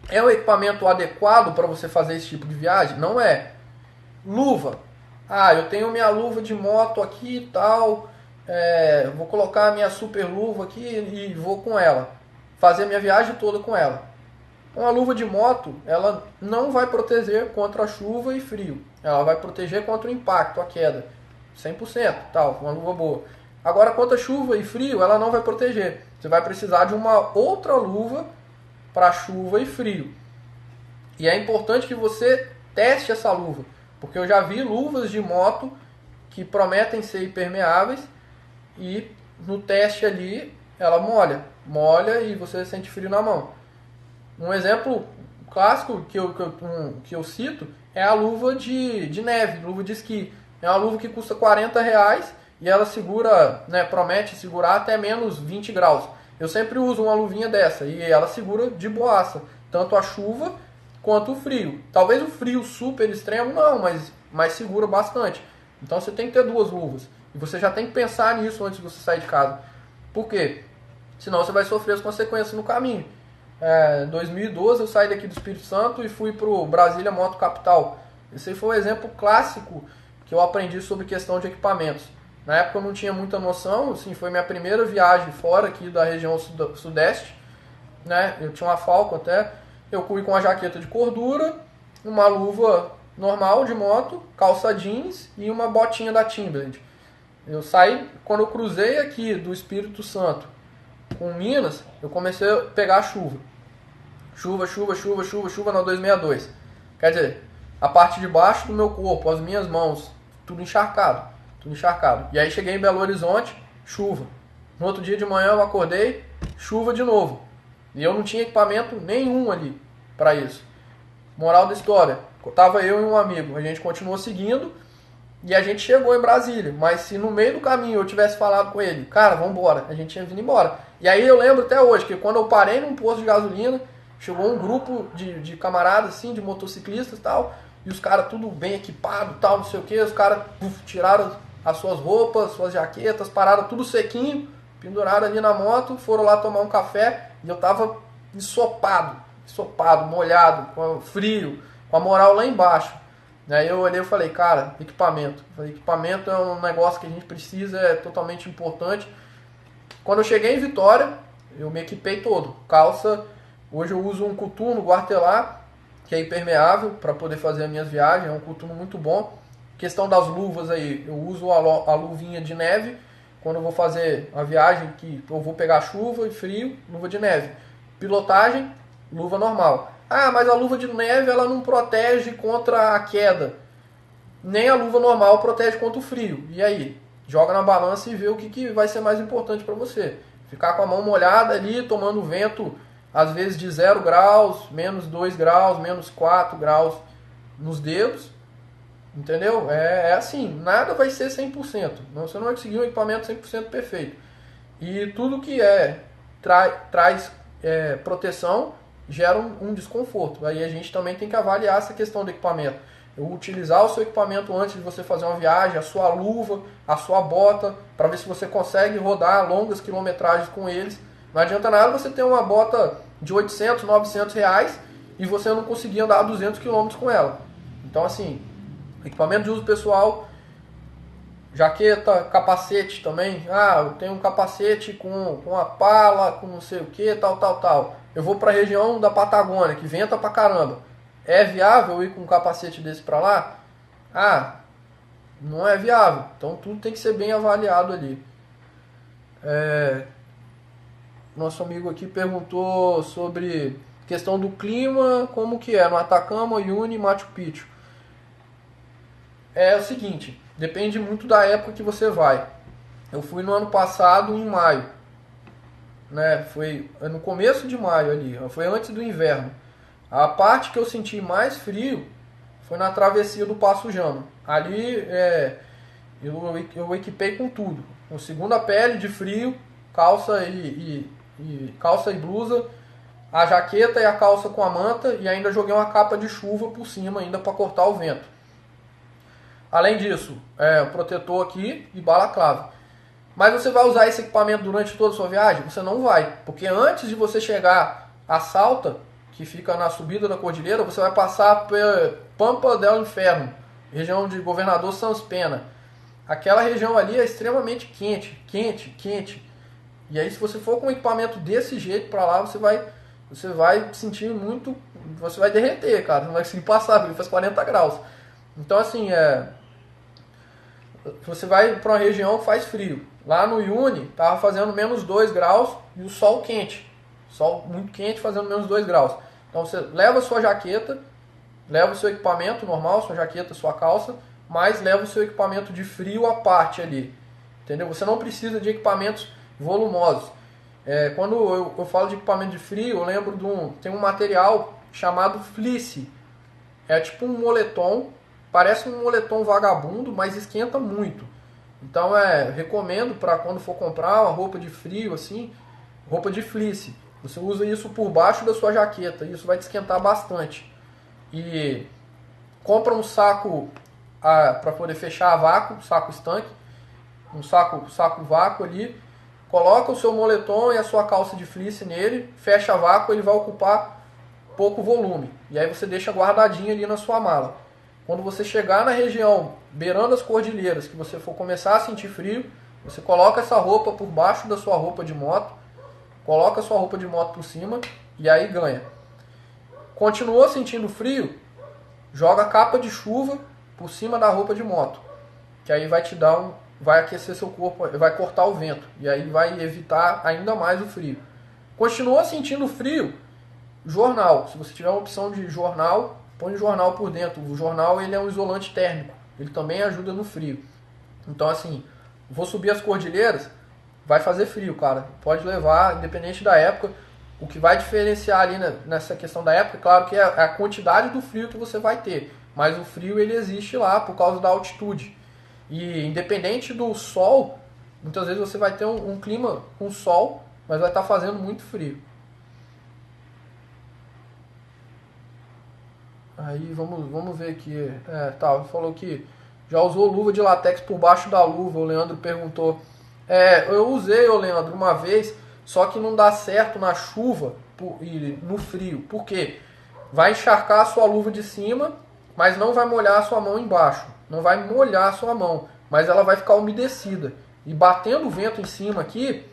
é o equipamento adequado para você fazer esse tipo de viagem? Não é. Luva. Ah, eu tenho minha luva de moto aqui e tal. Vou colocar a minha super luva aqui e vou com ela. Fazer minha viagem toda com ela. Uma luva de moto, ela não vai proteger contra a chuva e frio. Ela vai proteger contra o impacto, a queda. 100%, tal, uma luva boa. Agora, contra chuva e frio, ela não vai proteger. Você vai precisar de uma outra luva para chuva e frio. E é importante que você teste essa luva. Porque eu já vi luvas de moto que prometem ser impermeáveis e no teste ali ela molha e você sente frio na mão. Um exemplo clássico que eu cito é a luva de neve, luva de esqui. É uma luva que custa R$40 e ela segura, né, promete segurar até menos 20 graus. Eu sempre uso uma luvinha dessa e ela segura de boaça, tanto a chuva quanto o frio. Talvez o frio super extremo não, mas segura bastante. Então você tem que ter duas luvas. E você já tem que pensar nisso antes de você sair de casa. Por quê? Senão você vai sofrer as consequências no caminho. Em 2012 eu saí daqui do Espírito Santo e fui para o Brasília Moto Capital. Esse aí foi um exemplo clássico que eu aprendi sobre questão de equipamentos. Na época eu não tinha muita noção, assim, foi minha primeira viagem fora aqui da região sudeste, né? Eu tinha uma Falcon até, eu fui com a jaqueta de cordura, uma luva normal de moto, calça jeans e uma botinha da Timberland. Eu saí, quando eu cruzei aqui do Espírito Santo com Minas, eu comecei a pegar chuva. Chuva na 262. Quer dizer, a parte de baixo do meu corpo, as minhas mãos, tudo encharcado. E aí cheguei em Belo Horizonte, chuva. No outro dia de manhã eu acordei, chuva de novo. E eu não tinha equipamento nenhum ali para isso. Moral da história, tava eu e um amigo, a gente continuou seguindo e a gente chegou em Brasília. Mas se no meio do caminho eu tivesse falado com ele, cara, vamos embora, a gente tinha vindo embora. E aí eu lembro até hoje que quando eu parei num posto de gasolina, chegou um grupo de camaradas, assim, de motociclistas e tal, e os caras tudo bem equipado, tal, não sei o que, os caras tiraram as suas roupas, suas jaquetas, pararam tudo sequinho, penduraram ali na moto, foram lá tomar um café, e eu tava ensopado, molhado, com frio, com a moral lá embaixo. Aí eu olhei e falei, cara, equipamento é um negócio que a gente precisa, é totalmente importante. Quando eu cheguei em Vitória, eu me equipei todo. Calça, hoje eu uso um coturno Guartelar, que é impermeável para poder fazer as minhas viagens, é um coturno muito bom. Questão das luvas aí, eu uso a luvinha de neve, quando eu vou fazer a viagem que eu vou pegar chuva e frio, luva de neve. Pilotagem, luva normal. Ah, mas a luva de neve ela não protege contra a queda. Nem a luva normal protege contra o frio. E aí? Joga na balança e vê o que vai ser mais importante para você. Ficar com a mão molhada ali, tomando vento, às vezes de 0 graus, menos 2 graus, menos 4 graus nos dedos. Entendeu? É assim, nada vai ser 100%. Você não vai conseguir um equipamento 100% perfeito. E tudo que traz proteção gera um desconforto. Aí a gente também tem que avaliar essa questão do equipamento. Utilizar o seu equipamento antes de você fazer uma viagem, a sua luva, a sua bota, para ver se você consegue rodar longas quilometragens com eles. Não adianta nada você ter uma bota de 800, 900 reais e você não conseguir andar 200 km com ela. Então assim, equipamento de uso pessoal, jaqueta, capacete também. Ah, eu tenho um capacete com a pala, com não sei o que, tal. Eu vou para a região da Patagônia, que venta pra caramba. É viável ir com um capacete desse para lá? Ah, não é viável. Então tudo tem que ser bem avaliado ali. Nosso amigo aqui perguntou sobre questão do clima, como que é no Atacama, Uyuni e Machu Picchu. É o seguinte, depende muito da época que você vai. Eu fui no ano passado em maio, né? Foi no começo de maio ali, foi antes do inverno. A parte que eu senti mais frio foi na travessia do Passo Jama. Ali eu equipei com tudo. Com segunda pele de frio, calça e calça e blusa, a jaqueta e a calça com a manta, e ainda joguei uma capa de chuva por cima ainda para cortar o vento. Além disso, o protetor aqui e balaclava. Mas você vai usar esse equipamento durante toda a sua viagem? Você não vai, porque antes de você chegar a Salta, que fica na subida da cordilheira, você vai passar pela Pampa del Inferno, região de Governador Sans Pena. Aquela região ali é extremamente quente, quente, quente. E aí se você for com um equipamento desse jeito para lá, você vai sentir muito, você vai derreter, cara, não vai conseguir passar, porque faz 40 graus. Então assim, você vai para uma região que faz frio. Lá no Uyuni estava fazendo menos 2 graus e o sol quente. Sol muito quente fazendo menos 2 graus. Então você leva a sua jaqueta, leva o seu equipamento normal, sua jaqueta, sua calça, mas leva o seu equipamento de frio à parte ali. Entendeu? Você não precisa de equipamentos volumosos. Quando eu falo de equipamento de frio, eu lembro tem um material chamado fleece. É tipo um moletom, parece um moletom vagabundo, mas esquenta muito. Então recomendo para quando for comprar uma roupa de frio, assim, roupa de fleece. Você usa isso por baixo da sua jaqueta, isso vai te esquentar bastante. E compra um saco para poder fechar a vácuo, saco estanque, um saco vácuo ali, coloca o seu moletom e a sua calça de fleece nele, fecha a vácuo, ele vai ocupar pouco volume. E aí você deixa guardadinho ali na sua mala. Quando você chegar na região beirando as cordilheiras, que você for começar a sentir frio, você coloca essa roupa por baixo da sua roupa de moto, coloca a sua roupa de moto por cima e aí ganha. Continuou sentindo frio? Joga capa de chuva por cima da roupa de moto, que aí vai te dar vai aquecer seu corpo, vai cortar o vento e aí vai evitar ainda mais o frio. Continuou sentindo frio? Jornal. Se você tiver uma opção de jornal, põe o jornal por dentro. O jornal ele é um isolante térmico, ele também ajuda no frio. Então assim, vou subir as cordilheiras, vai fazer frio, cara. Pode levar, independente da época. O que vai diferenciar ali nessa questão da época, claro que é a quantidade do frio que você vai ter. Mas o frio ele existe lá por causa da altitude. E independente do sol, muitas vezes você vai ter um clima com sol, mas vai estar fazendo muito frio. Aí vamos ver aqui. Falou que já usou luva de latex por baixo da luva, o Leandro perguntou. Eu usei, Leandro, uma vez, só que não dá certo na chuva e no frio. Por quê? Vai encharcar a sua luva de cima, mas não vai molhar a sua mão embaixo. Não vai molhar a sua mão, mas ela vai ficar umedecida. E batendo o vento em cima aqui,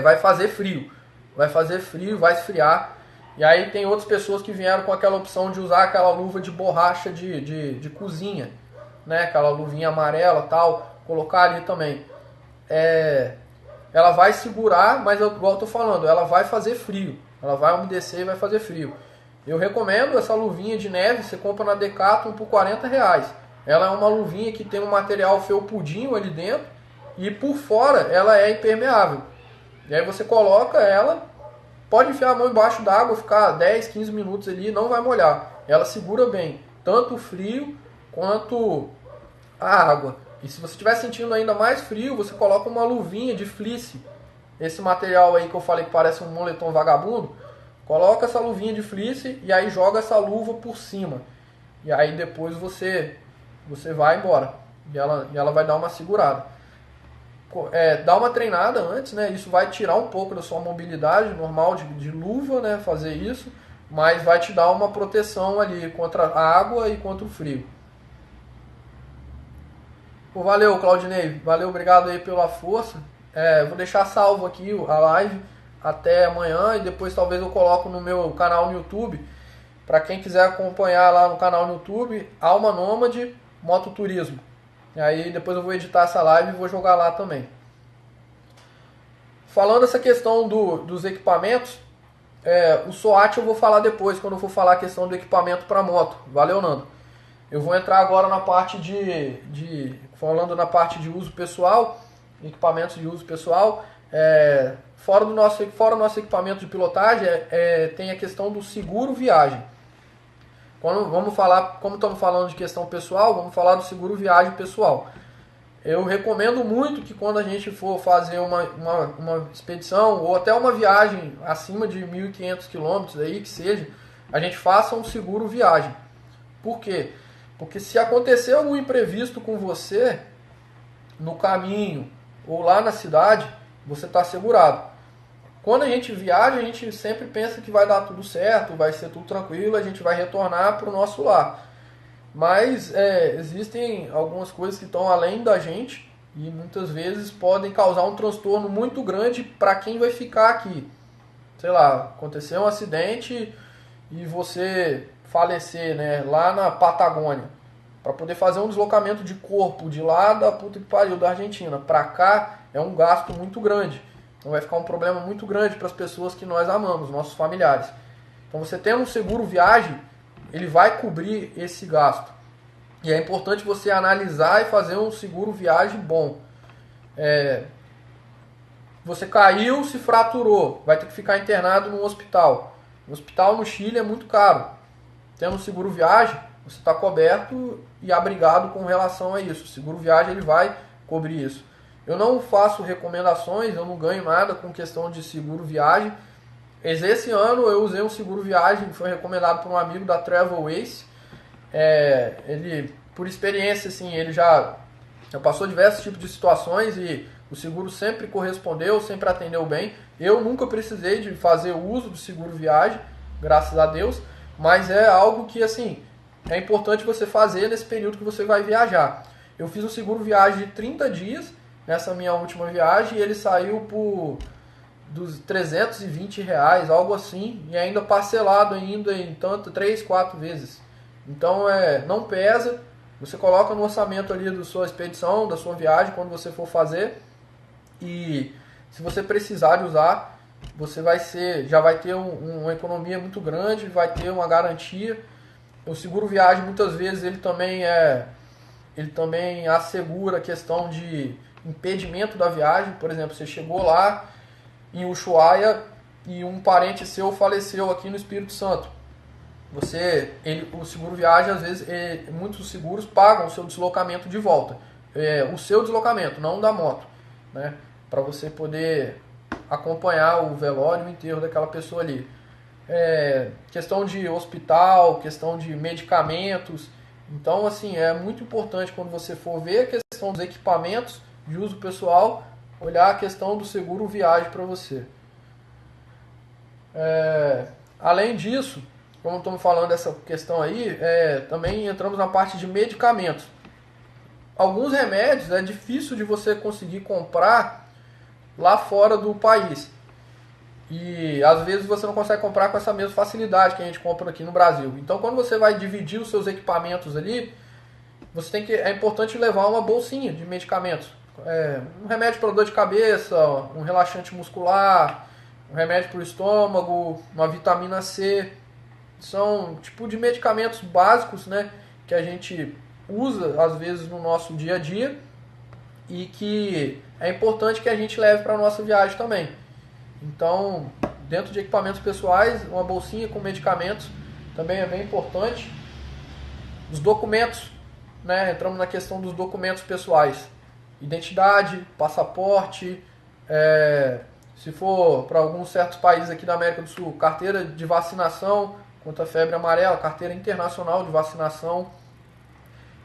vai fazer frio. Vai fazer frio, vai esfriar. E aí tem outras pessoas que vieram com aquela opção de usar aquela luva de borracha de cozinha, né? Aquela luvinha amarela e tal, colocar ali também. Ela vai segurar, mas igual eu tô falando, ela vai fazer frio. Ela vai umedecer e vai fazer frio. Eu recomendo essa luvinha de neve, você compra na Decathlon por R$40. Ela é uma luvinha que tem um material felpudinho ali dentro e por fora ela é impermeável. E aí você coloca ela, pode enfiar a mão embaixo d'água, ficar 10, 15 minutos ali, não vai molhar. Ela segura bem, tanto o frio quanto a água. E se você estiver sentindo ainda mais frio, você coloca uma luvinha de fleece. Esse material aí que eu falei que parece um moletom vagabundo, coloca essa luvinha de fleece e aí joga essa luva por cima. E aí depois você vai embora. E ela vai dar uma segurada. Dá uma treinada antes, né? Isso vai tirar um pouco da sua mobilidade normal de luva, né? Fazer isso. Mas vai te dar uma proteção ali contra a água e contra o frio. Valeu, Claudinei. Valeu, obrigado aí pela força. Vou deixar salvo aqui a live até amanhã e depois talvez eu coloco no meu canal no YouTube. Para quem quiser acompanhar lá no canal no YouTube, Alma Nômade Mototurismo. E aí depois eu vou editar essa live e vou jogar lá também. Falando essa questão dos equipamentos, o SWAT eu vou falar depois, quando eu for falar a questão do equipamento para moto. Valeu, Nando. Eu vou entrar agora na parte falando na parte de uso pessoal, equipamentos de uso pessoal. Fora o nosso equipamento de pilotagem, tem a questão do seguro viagem. Como estamos falando de questão pessoal, vamos falar do seguro viagem pessoal. Eu recomendo muito que quando a gente for fazer uma expedição ou até uma viagem acima de 1.500 quilômetros aí que seja, a gente faça um seguro viagem. Por quê? Porque se acontecer algum imprevisto com você no caminho ou lá na cidade, você está assegurado. Quando a gente viaja, a gente sempre pensa que vai dar tudo certo, vai ser tudo tranquilo, a gente vai retornar para o nosso lar. Mas existem algumas coisas que estão além da gente e muitas vezes podem causar um transtorno muito grande para quem vai ficar aqui. Sei lá, aconteceu um acidente e você falecer, né, lá na Patagônia, para poder fazer um deslocamento de corpo de lá da puta que pariu da Argentina para cá é um gasto muito grande. Então vai ficar um problema muito grande para as pessoas que nós amamos, nossos familiares. Então você tendo um seguro viagem, ele vai cobrir esse gasto. E é importante você analisar e fazer um seguro viagem bom. Você caiu, se fraturou, vai ter que ficar internado num hospital. O hospital no Chile é muito caro. Tendo um seguro viagem, você está coberto e abrigado com relação a isso. O seguro viagem ele vai cobrir isso. Eu não faço recomendações, eu não ganho nada com questão de seguro viagem. Esse ano eu usei um seguro viagem que foi recomendado por um amigo da Travel Ace. Ele, por experiência, assim, ele já passou diversos tipos de situações e o seguro sempre correspondeu, sempre atendeu bem. Eu nunca precisei de fazer uso do seguro viagem, graças a Deus, mas é algo que, assim, é importante você fazer nesse período que você vai viajar. Eu fiz um seguro viagem de 30 dias nessa minha última viagem e ele saiu por dos R$320, algo assim, e ainda parcelado ainda em tanto 3, 4 vezes. Então não pesa, você coloca no orçamento ali da sua expedição, da sua viagem, quando você for fazer, e se você precisar de usar, você já vai ter uma economia muito grande, vai ter uma garantia. O seguro viagem muitas vezes ele também assegura a questão de impedimento da viagem. Por exemplo, você chegou lá em Ushuaia e um parente seu faleceu aqui no Espírito Santo. O seguro viagem, às vezes, muitos seguros pagam o seu deslocamento de volta. O seu deslocamento, não da moto, né? Para você poder acompanhar o velório e o enterro daquela pessoa ali. Questão de hospital, questão de medicamentos. Então, assim, é muito importante quando você for ver a questão dos equipamentos de uso pessoal, olhar a questão do seguro viagem para você. Além disso, como estamos falando dessa questão aí, também entramos na parte de medicamentos. Alguns remédios é difícil de você conseguir comprar lá fora do país. E às vezes você não consegue comprar com essa mesma facilidade que a gente compra aqui no Brasil. Então quando você vai dividir os seus equipamentos ali, é importante levar uma bolsinha de medicamentos. Um remédio para dor de cabeça, um relaxante muscular, um remédio para o estômago, uma vitamina C. São tipo de medicamentos básicos, né, que a gente usa às vezes no nosso dia a dia e que é importante que a gente leve para a nossa viagem também. Então, dentro de equipamentos pessoais, uma bolsinha com medicamentos também é bem importante. Os documentos, né, entramos na questão dos documentos pessoais. Identidade, passaporte, se for para alguns certos países aqui da América do Sul, carteira de vacinação contra a febre amarela, carteira internacional de vacinação.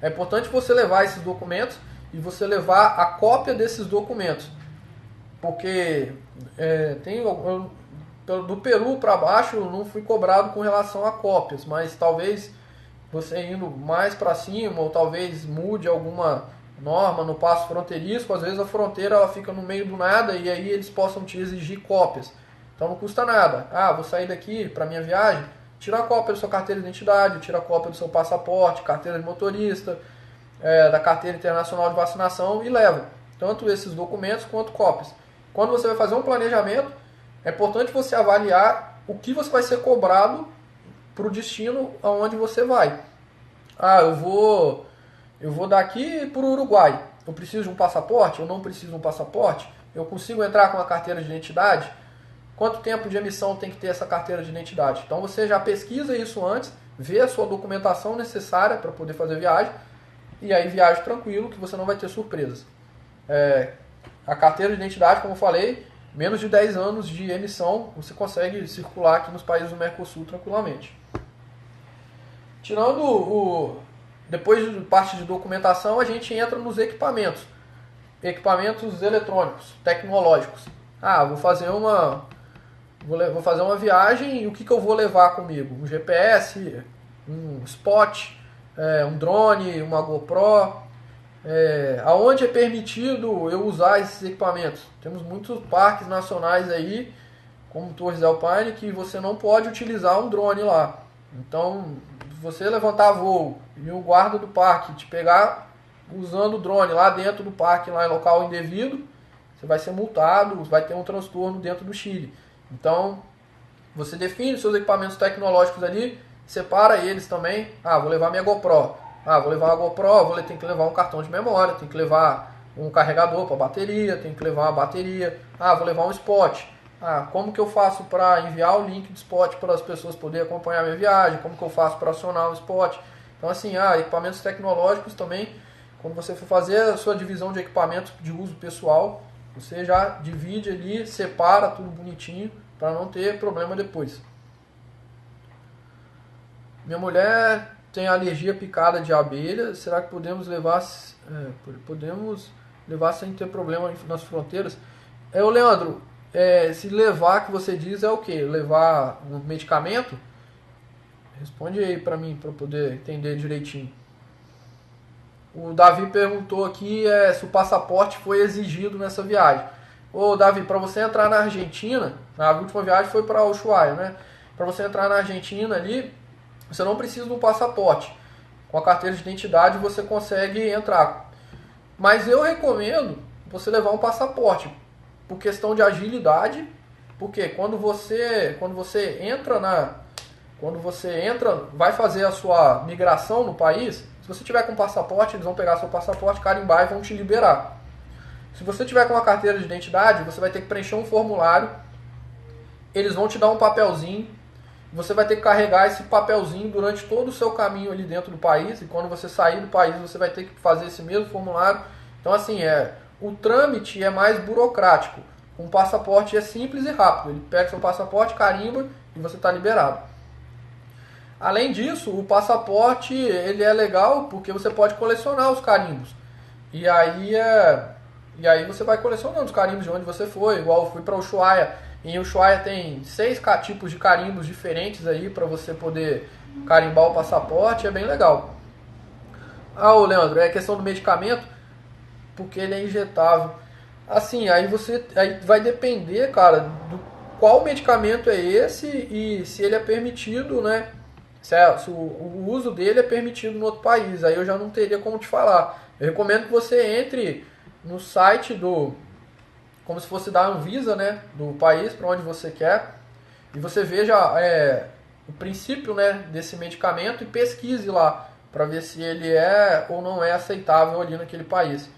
É importante você levar esses documentos e você levar a cópia desses documentos. Porque do Peru para baixo eu não fui cobrado com relação a cópias, mas talvez você indo mais para cima ou talvez mude alguma norma no passo fronteiriço, às vezes a fronteira ela fica no meio do nada e aí eles possam te exigir cópias. Então não custa nada. Vou sair daqui para minha viagem, tira a cópia da sua carteira de identidade, tira a cópia do seu passaporte, carteira de motorista, da carteira internacional de vacinação e leva tanto esses documentos quanto cópias. Quando você vai fazer um planejamento, é importante você avaliar o que você vai ser cobrado para o destino aonde você vai. Eu vou daqui para o Uruguai. Eu preciso de um passaporte? Eu não preciso de um passaporte? Eu consigo entrar com uma carteira de identidade? Quanto tempo de emissão tem que ter essa carteira de identidade? Então você já pesquisa isso antes, vê a sua documentação necessária para poder fazer a viagem e aí viaje tranquilo que você não vai ter surpresas. A carteira de identidade, como eu falei, menos de 10 anos de emissão, você consegue circular aqui nos países do Mercosul tranquilamente. Depois de parte de documentação, a gente entra nos equipamentos eletrônicos, tecnológicos. Vou fazer uma viagem e o que eu vou levar comigo? Um GPS, um spot, um drone, uma GoPro. Aonde é permitido eu usar esses equipamentos? Temos muitos parques nacionais aí, como Torres del Paine, que você não pode utilizar um drone lá. Então, se você levantar voo e o guarda do parque te pegar usando o drone lá dentro do parque, lá em local indevido, você vai ser multado, vai ter um transtorno dentro do Chile. Então, você define os seus equipamentos tecnológicos ali, separa eles também. Vou levar minha GoPro. Vou levar uma GoPro, tem que levar um cartão de memória, tem que levar um carregador para bateria, tem que levar uma bateria. Vou levar um spot. Como que eu faço para enviar o link do spot para as pessoas poderem acompanhar a minha viagem? Como que eu faço para acionar o spot? Então, assim, equipamentos tecnológicos também, quando você for fazer a sua divisão de equipamentos de uso pessoal, você já divide ali, separa tudo bonitinho, para não ter problema depois. Minha mulher tem alergia à picada de abelha. Será que podemos levar sem ter problema nas fronteiras? Leandro, se levar, que você diz, é o quê? Levar um medicamento? Responde aí para mim, para poder entender direitinho. O Davi perguntou aqui se o passaporte foi exigido nessa viagem. Davi, para você entrar na Argentina, a última viagem foi para Ushuaia, né? Para você entrar na Argentina ali, você não precisa de um passaporte. Com a carteira de identidade você consegue entrar. Mas eu recomendo você levar um passaporte, por questão de agilidade, porque quando você vai fazer a sua migração no país, se você tiver com passaporte, eles vão pegar seu passaporte, carimbar e vão te liberar. Se você tiver com uma carteira de identidade, você vai ter que preencher um formulário, eles vão te dar um papelzinho, você vai ter que carregar esse papelzinho durante todo o seu caminho ali dentro do país, e quando você sair do país, você vai ter que fazer esse mesmo formulário. Então, assim, o trâmite é mais burocrático. Um passaporte é simples e rápido. Ele pega seu passaporte, carimba e você está liberado. Além disso, o passaporte ele é legal porque você pode colecionar os carimbos. E aí você vai colecionando os carimbos de onde você foi. Igual eu fui para Ushuaia. Em Ushuaia tem 6 tipos de carimbos diferentes aí para você poder carimbar o passaporte. É bem legal. Leandro, é questão do medicamento, porque ele é injetável. Assim, aí vai depender, cara, do qual medicamento é esse e se ele é permitido, né? Se o uso dele é permitido no outro país. Aí eu já não teria como te falar. Eu recomendo que você entre no site como se fosse da Anvisa, né, do país para onde você quer, e você veja o princípio, né, desse medicamento e pesquise lá para ver se ele é ou não é aceitável ali naquele país.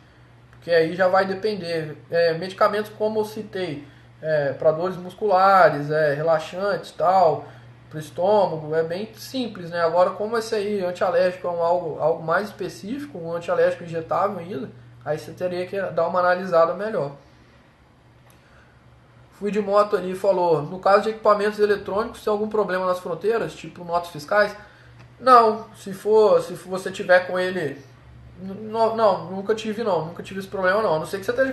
Porque aí já vai depender. Medicamentos como eu citei, para dores musculares, relaxantes, tal, para o estômago, é bem simples, né? Agora, como esse aí, antialérgico, é algo mais específico, um antialérgico injetável ainda, aí você teria que dar uma analisada melhor. Fui de moto ali e falou, no caso de equipamentos eletrônicos, tem algum problema nas fronteiras, tipo notas fiscais? Não, se você tiver com ele... Não, nunca tive esse problema não. A não ser que você esteja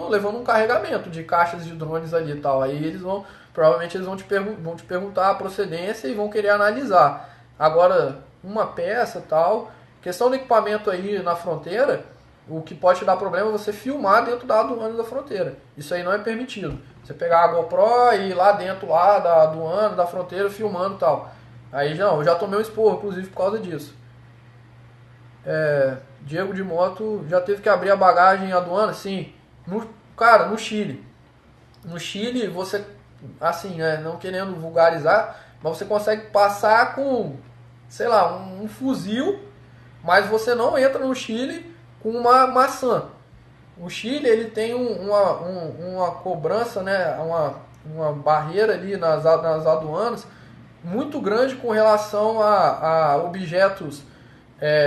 levando um carregamento de caixas de drones ali e tal. Aí provavelmente eles vão te perguntar a procedência e vão querer analisar. Agora, uma peça e tal, questão do equipamento aí na fronteira, o que pode te dar problema é você filmar dentro da aduana da fronteira. Isso aí não é permitido. Você pegar a GoPro e ir lá dentro da aduana, da fronteira, filmando e tal. Aí eu já tomei um esporro, inclusive, por causa disso. Diego de moto já teve que abrir a bagagem em aduana? Sim. No Chile. No Chile, você, assim, não querendo vulgarizar, mas você consegue passar com, sei lá, um fuzil, mas você não entra no Chile com uma maçã. O Chile, ele tem uma cobrança, né, uma barreira ali nas aduanas muito grande com relação a objetos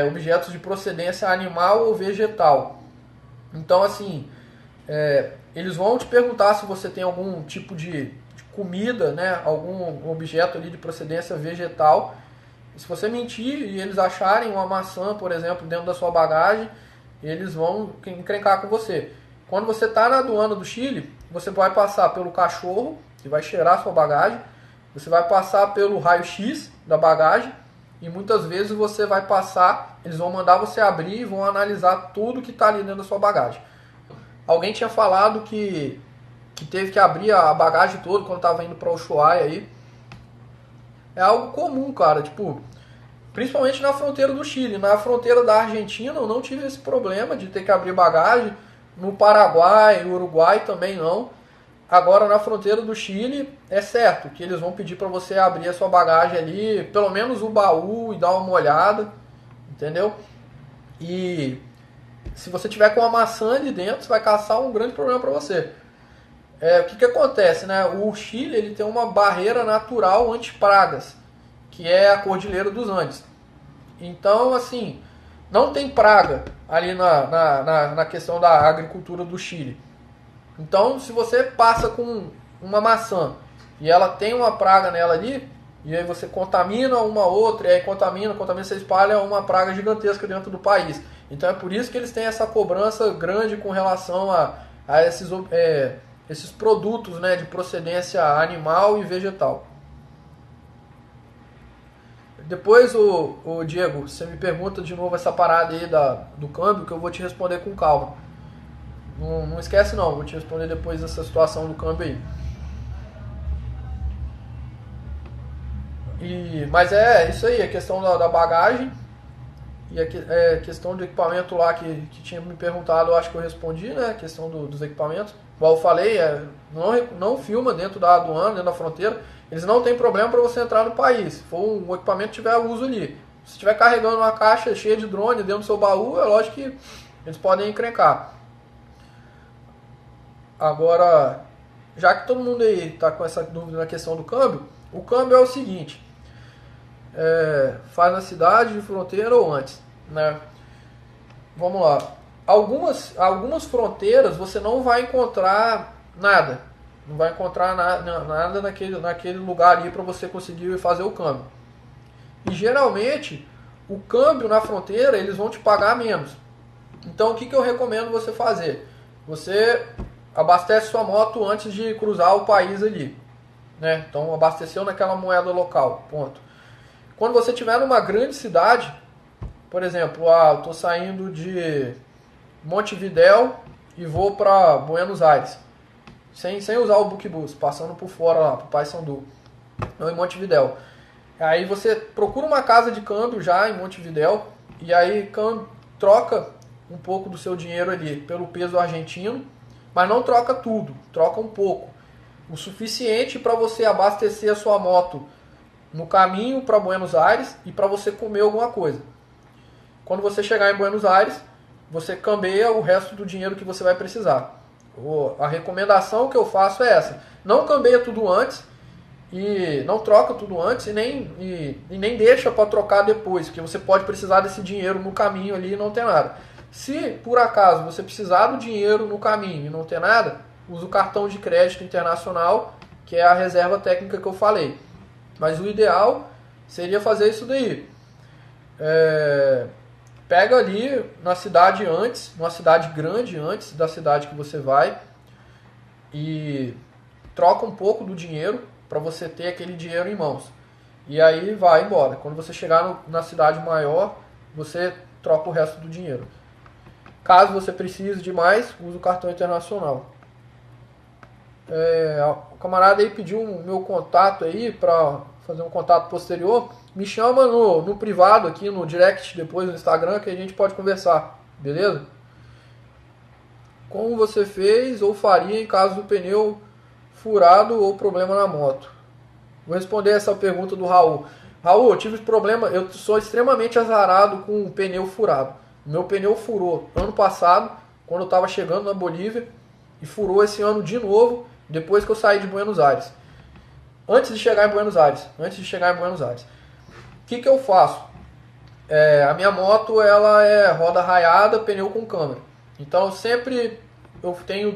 objetos de procedência animal ou vegetal. Então, assim, eles vão te perguntar se você tem algum tipo de comida, né, algum objeto ali de procedência vegetal. E se você mentir e eles acharem uma maçã, por exemplo, dentro da sua bagagem, eles vão encrencar com você. Quando você está na aduana do Chile, você vai passar pelo cachorro, que vai cheirar a sua bagagem, você vai passar pelo raio-x da bagagem, e muitas vezes você vai passar, eles vão mandar você abrir e vão analisar tudo que está ali dentro da sua bagagem. Alguém tinha falado que teve que abrir a bagagem toda quando estava indo para o Ushuaia aí. É algo comum, cara, tipo, principalmente na fronteira do Chile. Na fronteira da Argentina eu não tive esse problema de ter que abrir bagagem. No Paraguai, no Uruguai também não. Agora na fronteira do Chile é certo que eles vão pedir para você abrir a sua bagagem ali, pelo menos o baú, e dar uma olhada, entendeu? E se você tiver com uma maçã ali dentro, você vai caçar um grande problema para você. O que acontece, né? O Chile ele tem uma barreira natural anti-pragas, que é a Cordilheira dos Andes. Então, assim, não tem praga ali na questão da agricultura do Chile. Então, se você passa com uma maçã e ela tem uma praga nela ali, e aí você contamina uma outra, e aí contamina, você espalha uma praga gigantesca dentro do país. Então é por isso que eles têm essa cobrança grande com relação a esses produtos, né, de procedência animal e vegetal. Depois, o Diego, você me pergunta de novo essa parada aí do câmbio, que eu vou te responder com calma. Não esquece não, vou te responder depois dessa situação do câmbio aí. Mas é isso aí, a questão da bagagem e a questão do equipamento lá que tinha me perguntado, eu acho que eu respondi, né? A questão dos equipamentos. Igual eu falei, não filma dentro da aduana, dentro da fronteira. Eles não tem problema para você entrar no país. Se for um equipamento que tiver uso ali. Se estiver carregando uma caixa cheia de drone dentro do seu baú, é lógico que eles podem encrencar. Agora, já que todo mundo aí está com essa dúvida na questão do câmbio, o câmbio é o seguinte: faz na cidade, de fronteira ou antes, né? Vamos lá. Algumas fronteiras você não vai encontrar nada. Não vai encontrar nada naquele lugar ali para você conseguir fazer o câmbio. E geralmente, o câmbio na fronteira, eles vão te pagar menos. Então, o que eu recomendo você fazer? Você abastece sua moto antes de cruzar o país ali, né? Então, abasteceu naquela moeda local, ponto. Quando você estiver numa grande cidade, por exemplo, eu estou saindo de Montevidéu e vou para Buenos Aires, sem usar o Bookbus, passando por fora lá, para Paissandu, não em Montevidéu. Aí você procura uma casa de câmbio já em Montevidéu e aí troca um pouco do seu dinheiro ali pelo peso argentino, mas não troca tudo, troca um pouco, o suficiente para você abastecer a sua moto no caminho para Buenos Aires e para você comer alguma coisa. Quando você chegar em Buenos Aires, você cambia o resto do dinheiro que você vai precisar. A recomendação que eu faço é essa: não cambia tudo antes e não troca tudo antes e nem deixa para trocar depois, porque você pode precisar desse dinheiro no caminho ali e não ter nada. Se por acaso você precisar do dinheiro no caminho e não ter nada, usa o cartão de crédito internacional, que é a reserva técnica que eu falei. Mas o ideal seria fazer isso daí. Pega ali na cidade antes, numa cidade grande antes da cidade que você vai, e troca um pouco do dinheiro para você ter aquele dinheiro em mãos. E aí vai embora. Quando você chegar na cidade maior, você troca o resto do dinheiro. Caso você precise de mais, use o cartão internacional. O camarada aí pediu o meu contato aí para fazer um contato posterior. Me chama no privado aqui, no direct depois no Instagram, que a gente pode conversar, beleza? Como você fez ou faria em caso do pneu furado ou problema na moto? Vou responder essa pergunta do Raul. Raul, eu tive problema, eu sou extremamente azarado com o pneu furado. Meu pneu furou ano passado, quando eu estava chegando na Bolívia, e furou esse ano de novo, depois que eu saí de Buenos Aires. Antes de chegar em Buenos Aires. O que eu faço? a minha moto ela é roda raiada, pneu com câmera. Então eu tenho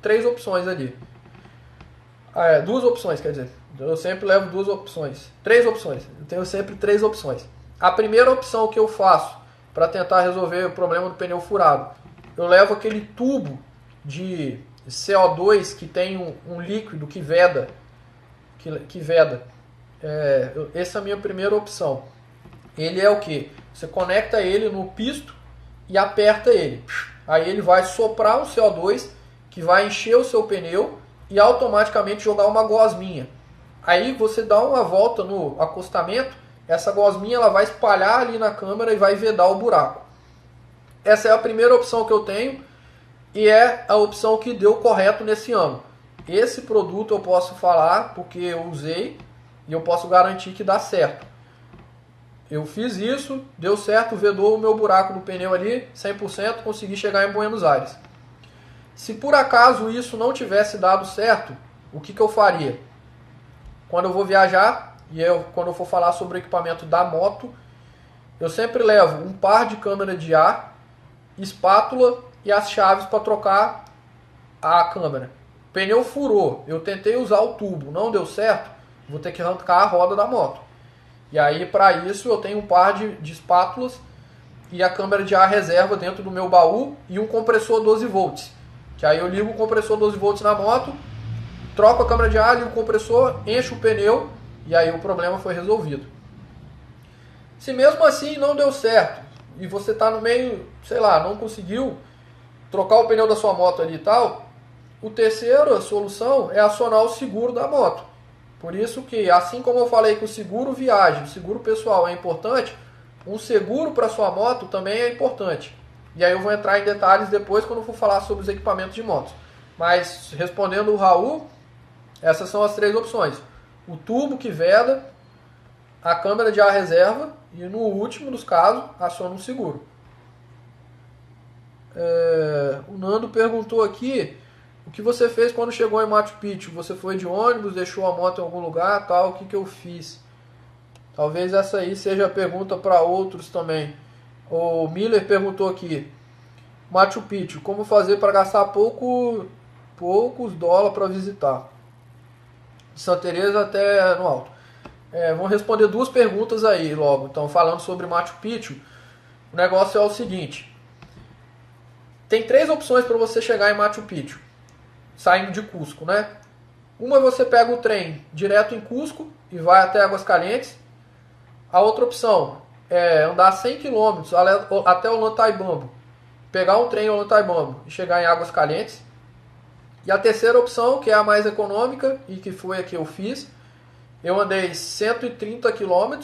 três opções ali. Duas opções, quer dizer. Eu sempre levo duas opções. Três opções. Eu tenho sempre três opções. A primeira opção que eu faço para tentar resolver o problema do pneu furado, eu levo aquele tubo de CO2 que tem um líquido que veda. Essa é a minha primeira opção. Ele é o que? Você conecta ele no pisto e aperta ele. Aí ele vai soprar um CO2 que vai encher o seu pneu e automaticamente jogar uma gosminha. Aí você dá uma volta no acostamento, essa gosminha ela vai espalhar ali na câmera e vai vedar o buraco. Essa é a primeira opção que eu tenho e é a opção que deu correto nesse ano. Esse produto eu posso falar porque eu usei e eu posso garantir que dá certo. Eu fiz isso, deu certo, vedou o meu buraco do pneu ali, 100%, consegui chegar em Buenos Aires. Se por acaso isso não tivesse dado certo, o que eu faria? Quando eu vou viajar, quando eu for falar sobre o equipamento da moto, eu sempre levo um par de câmera de ar, espátula e as chaves para trocar a câmera. O pneu furou, eu tentei usar o tubo, não deu certo, vou ter que arrancar a roda da moto. E aí, para isso, eu tenho um par de espátulas e a câmera de ar reserva dentro do meu baú e um compressor 12 volts. Que aí eu ligo o compressor 12 volts na moto, troco a câmera de ar, ligo o compressor, encho o pneu e aí o problema foi resolvido. Se mesmo assim não deu certo e você está no meio, sei lá, não conseguiu trocar o pneu da sua moto ali e tal, a solução é acionar o seguro da moto. Por isso que, assim como eu falei que o seguro viagem, o seguro pessoal é importante, um seguro para sua moto também é importante. E aí eu vou entrar em detalhes depois quando eu for falar sobre os equipamentos de motos. Mas, respondendo o Raul, essas são as três opções. O tubo que veda, a câmera de ar reserva e, no último dos casos, aciona um seguro. O Nando perguntou aqui: o que você fez quando chegou em Machu Picchu? Você foi de ônibus, deixou a moto em algum lugar, tal? O que eu fiz? Talvez essa aí seja a pergunta para outros também. O Miller perguntou aqui: Machu Picchu, como fazer para gastar poucos dólares para visitar? De Santa Teresa até no alto. Vamos responder duas perguntas aí logo. Então, falando sobre Machu Picchu, o negócio é o seguinte: tem três opções para você chegar em Machu Picchu, saindo de Cusco, né? Uma, você pega o trem direto em Cusco e vai até Aguascalientes. A outra opção é andar 100 km até Ollantaytambo, pegar um trem em Ollantaytambo e chegar em Aguascalientes. E a terceira opção, que é a mais econômica e que foi a que eu fiz, eu andei 130 km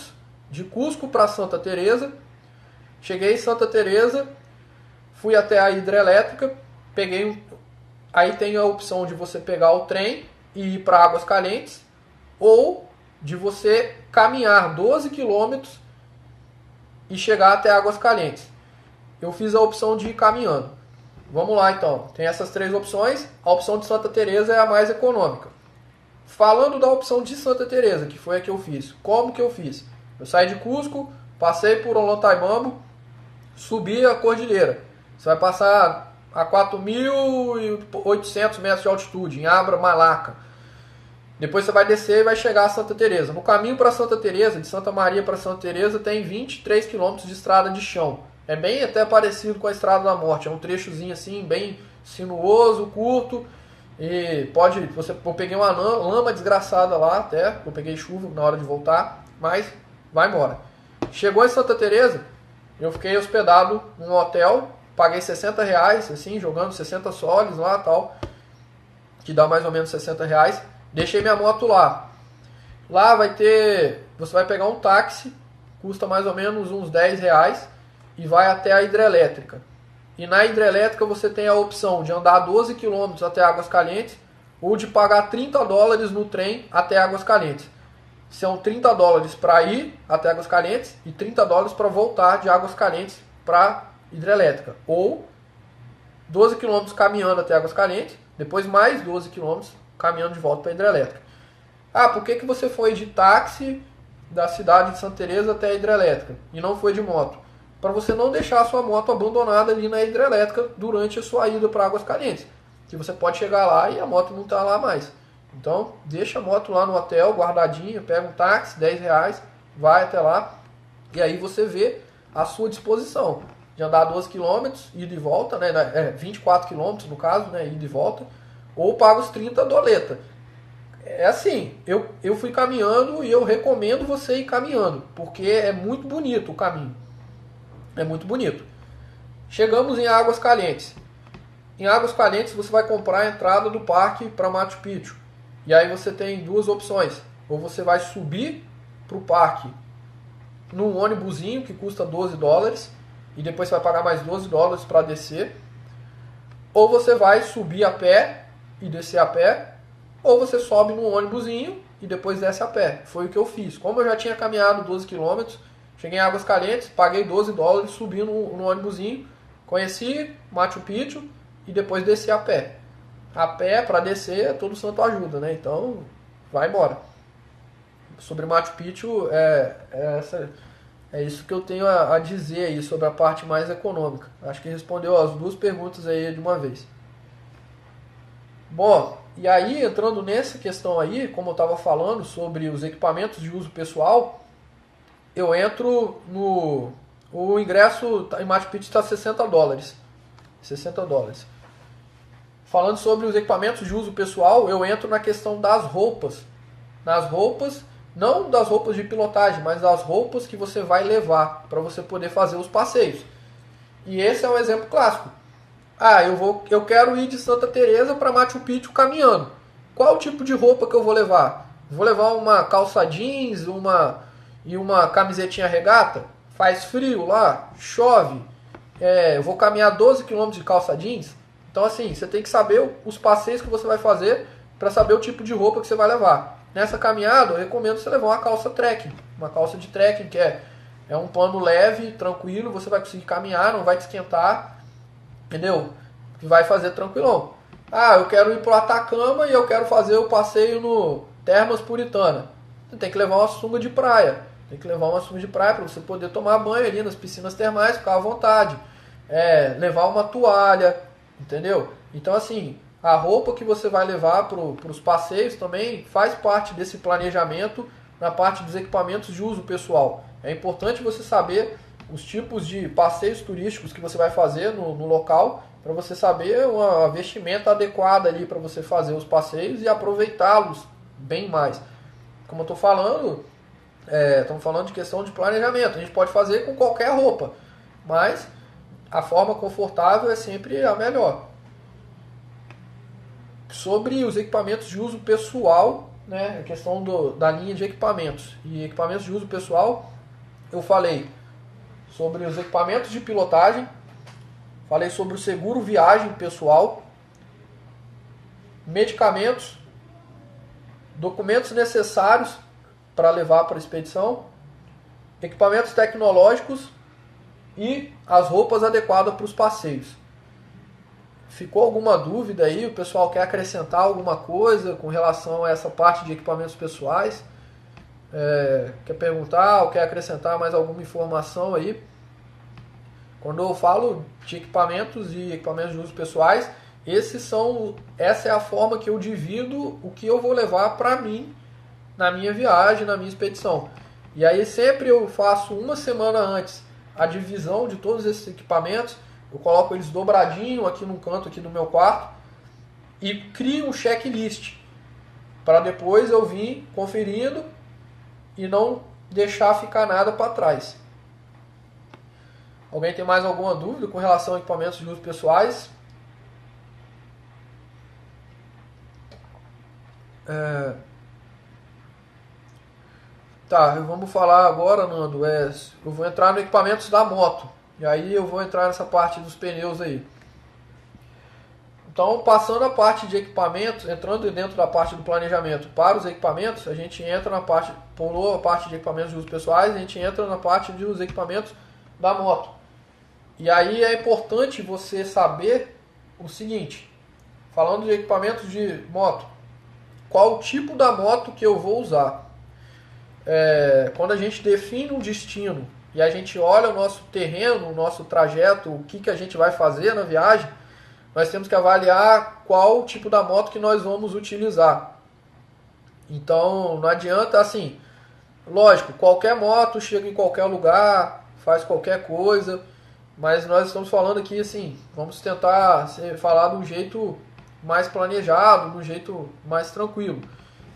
de Cusco para Santa Teresa. Cheguei em Santa Teresa, fui até a hidrelétrica, aí tem a opção de você pegar o trem e ir para Aguascalientes, ou de você caminhar 12 km e chegar até Aguascalientes. Eu fiz a opção de ir caminhando. Vamos lá então, tem essas três opções. A opção de Santa Teresa é a mais econômica. Falando da opção de Santa Teresa, que foi a que eu fiz. Como que eu fiz? Eu saí de Cusco, passei por Ollantaytambo, subi a cordilheira. Você vai passar a 4.800 metros de altitude, em Abra Malaca. Depois você vai descer e vai chegar a Santa Teresa. No caminho para Santa Teresa, de Santa Maria para Santa Teresa, tem 23 km de estrada de chão. É bem até parecido com a Estrada da Morte. É um trechozinho assim, bem sinuoso, curto. E eu peguei uma lama desgraçada lá até. Eu peguei chuva na hora de voltar, mas vai embora. Chegou em Santa Teresa, eu fiquei hospedado num hotel. Paguei R$60, assim, jogando 60 soles lá, tal, que dá mais ou menos R$60. Deixei minha moto lá. Lá você vai pegar um táxi, custa mais ou menos uns R$10 e vai até a hidrelétrica. E na hidrelétrica você tem a opção de andar 12 km até Aguascalientes ou de pagar $30 no trem até Aguascalientes. São $30 para ir até Aguascalientes e $30 para voltar de Aguascalientes para hidrelétrica, ou 12 km caminhando até Aguascalientes, depois mais 12 km caminhando de volta para a hidrelétrica. Por que você foi de táxi da cidade de Santa Teresa até a hidrelétrica e não foi de moto, para você não deixar a sua moto abandonada ali na hidrelétrica durante a sua ida para Águas Calientes, que você pode chegar lá e a moto não está lá mais. Então, deixa a moto lá no hotel, guardadinha, pega um táxi, R$10, vai até lá, e aí você vê a sua disposição de andar 12 km, ida e volta, né, 24 km no caso, né, ida e volta, ou paga os 30 doleta. É assim, eu fui caminhando e eu recomendo você ir caminhando, porque é muito bonito o caminho. É muito bonito. Chegamos em Águas Calientes. Em Águas Calientes você vai comprar a entrada do parque para Machu Picchu. E aí você tem duas opções. Ou você vai subir para o parque num ônibusinho que custa $12 e depois você vai pagar mais $12 para descer. Ou você vai subir a pé e descer a pé. Ou você sobe num ônibusinho e depois desce a pé. Foi o que eu fiz. Como eu já tinha caminhado 12 km, cheguei em Águas Calientes, paguei $12, subi no ônibusinho, conheci Machu Picchu e depois desci a pé. A pé, para descer, todo santo ajuda, né? Então, vai embora. Sobre Machu Picchu, é isso que eu tenho a dizer aí sobre a parte mais econômica. Acho que respondeu as duas perguntas aí de uma vez. Bom, e aí, entrando nessa questão aí, como eu estava falando sobre os equipamentos de uso pessoal, eu entro no... O ingresso em Machu Picchu está $60. $60. Falando sobre os equipamentos de uso pessoal, eu entro na questão das roupas. Nas roupas, não das roupas de pilotagem, mas das roupas que você vai levar para você poder fazer os passeios. E esse é um exemplo clássico. Eu quero ir de Santa Teresa para Machu Picchu caminhando. Qual o tipo de roupa que eu vou levar? Vou levar uma calça jeans e uma camisetinha regata? Faz frio lá? Chove? Eu vou caminhar 12 km de calça jeans? Então assim, você tem que saber os passeios que você vai fazer para saber o tipo de roupa que você vai levar. Nessa caminhada, eu recomendo você levar uma calça trekking. Uma calça de trekking que é um pano leve, tranquilo, você vai conseguir caminhar, não vai te esquentar, entendeu? E vai fazer tranquilão. Eu quero ir pro Atacama e eu quero fazer o passeio no Termas Puritana. Você tem que levar uma sunga de praia. Tem que levar uma sunga de praia para você poder tomar banho ali nas piscinas termais, ficar à vontade. Levar uma toalha, entendeu? Então assim, a roupa que você vai levar para os passeios também faz parte desse planejamento na parte dos equipamentos de uso pessoal. É importante você saber os tipos de passeios turísticos que você vai fazer no local, para você saber uma vestimenta adequada ali para você fazer os passeios e aproveitá-los bem mais. Como eu estou falando, estamos falando de questão de planejamento. A gente pode fazer com qualquer roupa, mas a forma confortável é sempre a melhor. Sobre os equipamentos de uso pessoal, né, a questão da linha de equipamentos. E equipamentos de uso pessoal, eu falei sobre os equipamentos de pilotagem, falei sobre o seguro viagem pessoal, medicamentos, documentos necessários para levar para a expedição, equipamentos tecnológicos e as roupas adequadas para os passeios. Ficou alguma dúvida aí? O pessoal quer acrescentar alguma coisa com relação a essa parte de equipamentos pessoais? Quer perguntar ou quer acrescentar mais alguma informação aí? Quando eu falo de equipamentos e equipamentos de uso pessoais, essa é a forma que eu divido o que eu vou levar para mim na minha viagem, na minha expedição. E aí sempre eu faço uma semana antes a divisão de todos esses equipamentos, eu coloco eles dobradinho aqui no canto aqui do meu quarto e crio um checklist para depois eu vir conferindo e não deixar ficar nada para trás. Alguém tem mais alguma dúvida com relação a equipamentos de uso pessoais? Vamos falar agora, Nando. Eu vou entrar no equipamentos da moto. E aí eu vou entrar nessa parte dos pneus aí. Então, passando a parte de equipamentos, entrando dentro da parte do planejamento para os equipamentos, a gente entra na parte, pulou a parte de equipamentos de uso pessoais, a gente entra na parte dos equipamentos da moto. E aí é importante você saber o seguinte, falando de equipamentos de moto, qual o tipo da moto que eu vou usar. quando a gente define um destino e a gente olha o nosso terreno, o nosso trajeto, o que a gente vai fazer na viagem, nós temos que avaliar qual tipo da moto que nós vamos utilizar. Então, não adianta assim, lógico, qualquer moto chega em qualquer lugar, faz qualquer coisa, mas nós estamos falando aqui assim, vamos tentar falar de um jeito mais planejado, de um jeito mais tranquilo.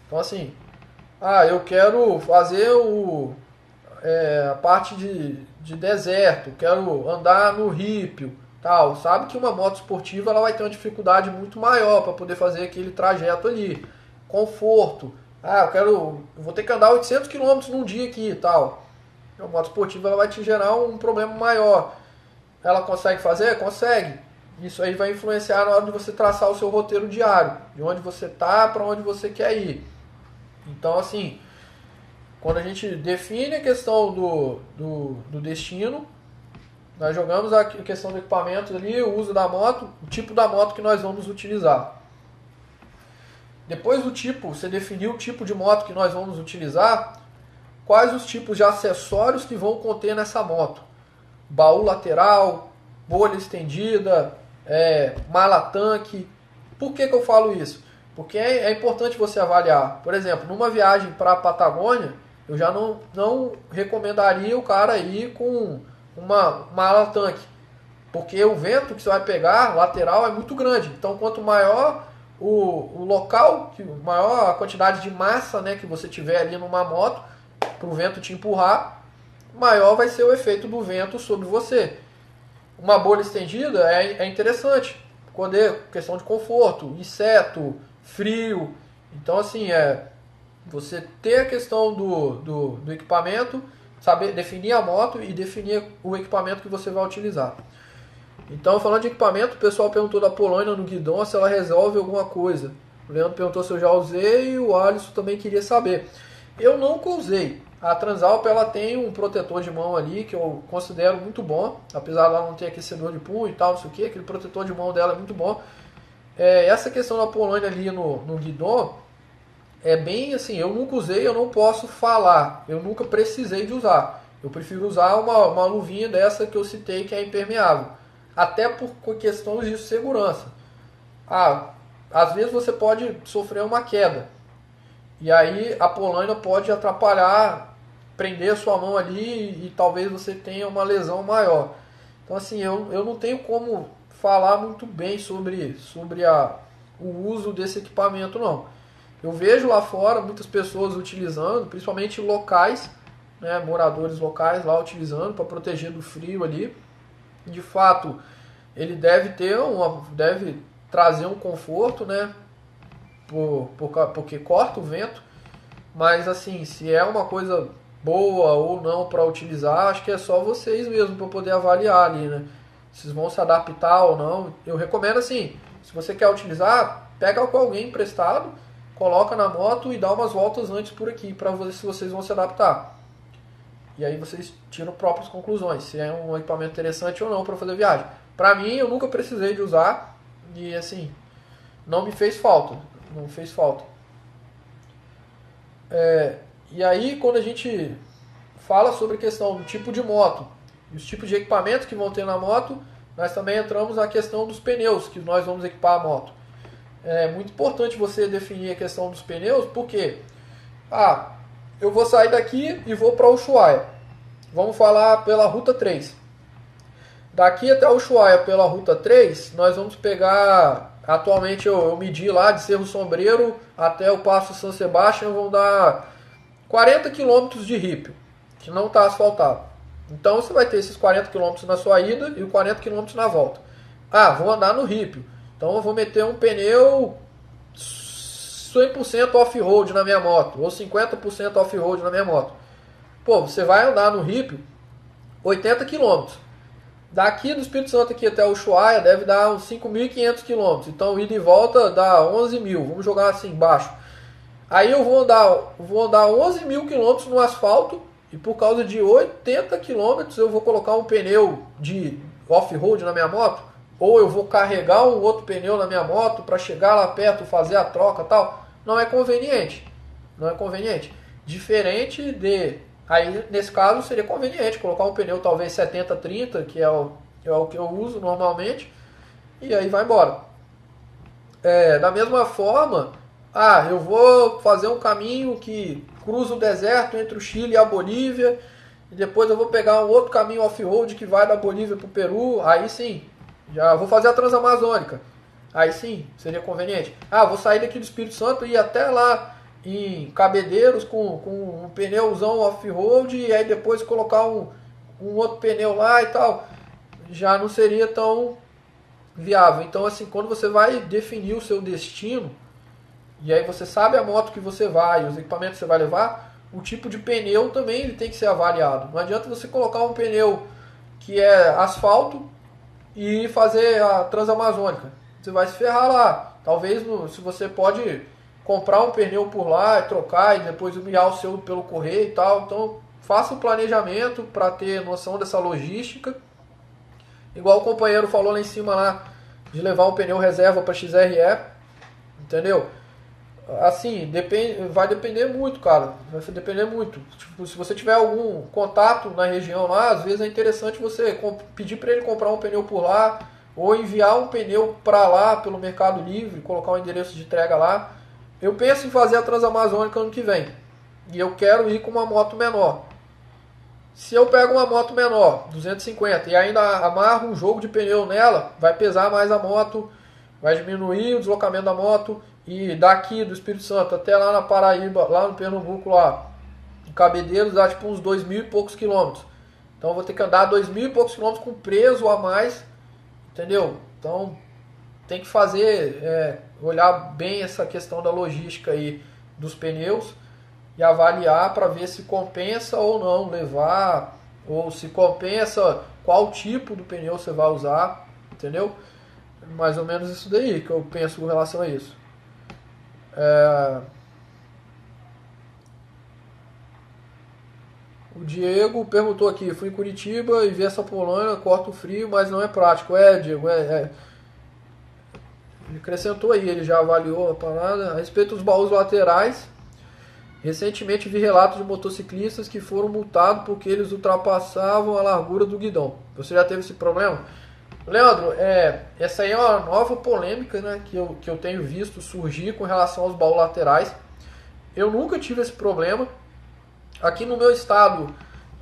Então assim, eu quero fazer a parte de deserto, quero andar no Rípio, tal. Sabe que uma moto esportiva ela vai ter uma dificuldade muito maior para poder fazer aquele trajeto ali. Conforto. Eu vou ter que andar 800 km num dia aqui e tal. A moto esportiva ela vai te gerar um problema maior. Ela consegue fazer? Consegue. Isso aí vai influenciar na hora de você traçar o seu roteiro diário. De onde você está para onde você quer ir. Então, assim, quando a gente define a questão do destino, nós jogamos a questão do equipamento ali, o uso da moto, o tipo da moto que nós vamos utilizar. Depois do tipo, você definiu o tipo de moto que nós vamos utilizar, quais os tipos de acessórios que vão conter nessa moto. Baú lateral, bolha estendida, mala tanque. Por que eu falo isso? Porque é importante você avaliar. Por exemplo, numa viagem para a Patagônia, eu já não recomendaria o cara ir com uma mala tanque. Porque o vento que você vai pegar, lateral, é muito grande. Então, quanto maior o local, maior a quantidade de massa, né, que você tiver ali numa moto, para o vento te empurrar, maior vai ser o efeito do vento sobre você. Uma bolha estendida é interessante. Questão de conforto, inseto, frio. Então, assim, você ter a questão do equipamento, saber definir a moto e definir o equipamento que você vai utilizar. Então, falando de equipamento, o pessoal perguntou da Polônia no guidão se ela resolve alguma coisa. O Leandro perguntou se eu já usei e o Alisson também queria saber. Eu nunca usei. A Transalp ela tem um protetor de mão ali que eu considero muito bom, apesar dela não ter aquecedor de punho e tal, não sei o que, aquele protetor de mão dela é muito bom. Essa questão da Polônia ali no guidão é bem assim, eu nunca usei, eu não posso falar, eu nunca precisei de usar. Eu prefiro usar uma luvinha dessa que eu citei que é impermeável, até por questões de segurança. Às vezes você pode sofrer uma queda, e aí a Polônia pode atrapalhar, prender a sua mão ali e talvez você tenha uma lesão maior. Então assim, eu não tenho como falar muito bem sobre o uso desse equipamento não. Eu vejo lá fora muitas pessoas utilizando, principalmente locais, né, moradores locais lá utilizando para proteger do frio ali. De fato, ele deve trazer um conforto, né, porque corta o vento. Mas assim, se é uma coisa boa ou não para utilizar, acho que é só vocês mesmo para poder avaliar ali, né? Se vão se adaptar ou não. Eu recomendo assim, se você quer utilizar, pega com alguém emprestado, coloca na moto e dá umas voltas antes por aqui para ver se vocês vão se adaptar. E aí vocês tiram próprias conclusões, se é um equipamento interessante ou não para fazer viagem. Para mim, eu nunca precisei de usar e assim, não me fez falta. Não fez falta. E aí, quando a gente fala sobre a questão do tipo de moto e os tipos de equipamentos que vão ter na moto, nós também entramos na questão dos pneus que nós vamos equipar a moto. É muito importante você definir a questão dos pneus, porque eu vou sair daqui e vou para Ushuaia. Vamos falar pela Ruta 3. Daqui até Ushuaia pela Ruta 3, nós vamos pegar, atualmente eu medi lá de Cerro Sombreiro até o Passo São Sebastião, vão dar 40 km de rípio, que não está asfaltado. Então você vai ter esses 40 km na sua ida e 40 km na volta. Vou andar no rípio. Então eu vou meter um pneu 100% off-road na minha moto, ou 50% off-road na minha moto. Você vai andar no rípio 80 km. Daqui do Espírito Santo aqui até o Ushuaia deve dar uns 5.500 km. Então ida e volta dá 11.000. Vamos jogar assim baixo. Aí eu vou andar 11.000 km no asfalto e por causa de 80 km eu vou colocar um pneu de off-road na minha moto. Ou eu vou carregar um outro pneu na minha moto para chegar lá perto, fazer a troca e tal. Não é conveniente. Não é conveniente. Diferente de... Aí, nesse caso, seria conveniente colocar um pneu talvez 70-30, que é o que eu uso normalmente, e aí vai embora. Da mesma forma, eu vou fazer um caminho que cruza o deserto entre o Chile e a Bolívia, e depois eu vou pegar um outro caminho off-road que vai da Bolívia para o Peru, aí sim, já vou fazer a Transamazônica. Aí sim, seria conveniente. Vou sair daqui do Espírito Santo e ir até lá em Cabedeiros com um pneuzão off-road e aí depois colocar um outro pneu lá e tal. Já não seria tão viável. Então, assim, quando você vai definir o seu destino, e aí você sabe a moto que você vai, os equipamentos que você vai levar, o tipo de pneu também ele tem que ser avaliado. Não adianta você colocar um pneu que é asfalto e fazer a Transamazônica. Você vai se ferrar lá. Talvez se você pode comprar um pneu por lá e trocar e depois enviar o seu pelo correio e tal. Então faça o planejamento para ter noção dessa logística. Igual o companheiro falou lá em cima lá, de levar um pneu reserva para XRE. Entendeu? Assim, vai depender muito, cara. Vai depender muito. Tipo, se você tiver algum contato na região lá, às vezes é interessante você pedir para ele comprar um pneu por lá, ou enviar um pneu para lá pelo Mercado Livre, colocar um endereço de entrega lá. Eu penso em fazer a Transamazônica ano que vem. E eu quero ir com uma moto menor. Se eu pego uma moto menor, 250, e ainda amarro um jogo de pneu nela, vai pesar mais a moto, vai diminuir o deslocamento da moto. E daqui do Espírito Santo até lá na Paraíba, lá no Pernambuco, lá em Cabedeiros, dá tipo uns 2.000 e poucos quilômetros. Então eu vou ter que andar 2.000 e poucos quilômetros com preço a mais. Entendeu? Então tem que fazer, olhar bem essa questão da logística aí dos pneus e avaliar para ver se compensa ou não levar, ou se compensa qual tipo do pneu você vai usar, entendeu? Mais ou menos isso daí que eu penso com relação a isso. O Diego perguntou aqui, fui em Curitiba e vi essa Polônia, corta o frio, mas não é prático. Diego, Ele acrescentou aí, ele já avaliou a parada. A respeito dos baús laterais, recentemente vi relatos de motociclistas que foram multados porque eles ultrapassavam a largura do guidão. Você já teve esse problema? Leandro, essa aí é uma nova polêmica, né, que eu tenho visto surgir com relação aos baús laterais. Eu nunca tive esse problema. Aqui no meu estado,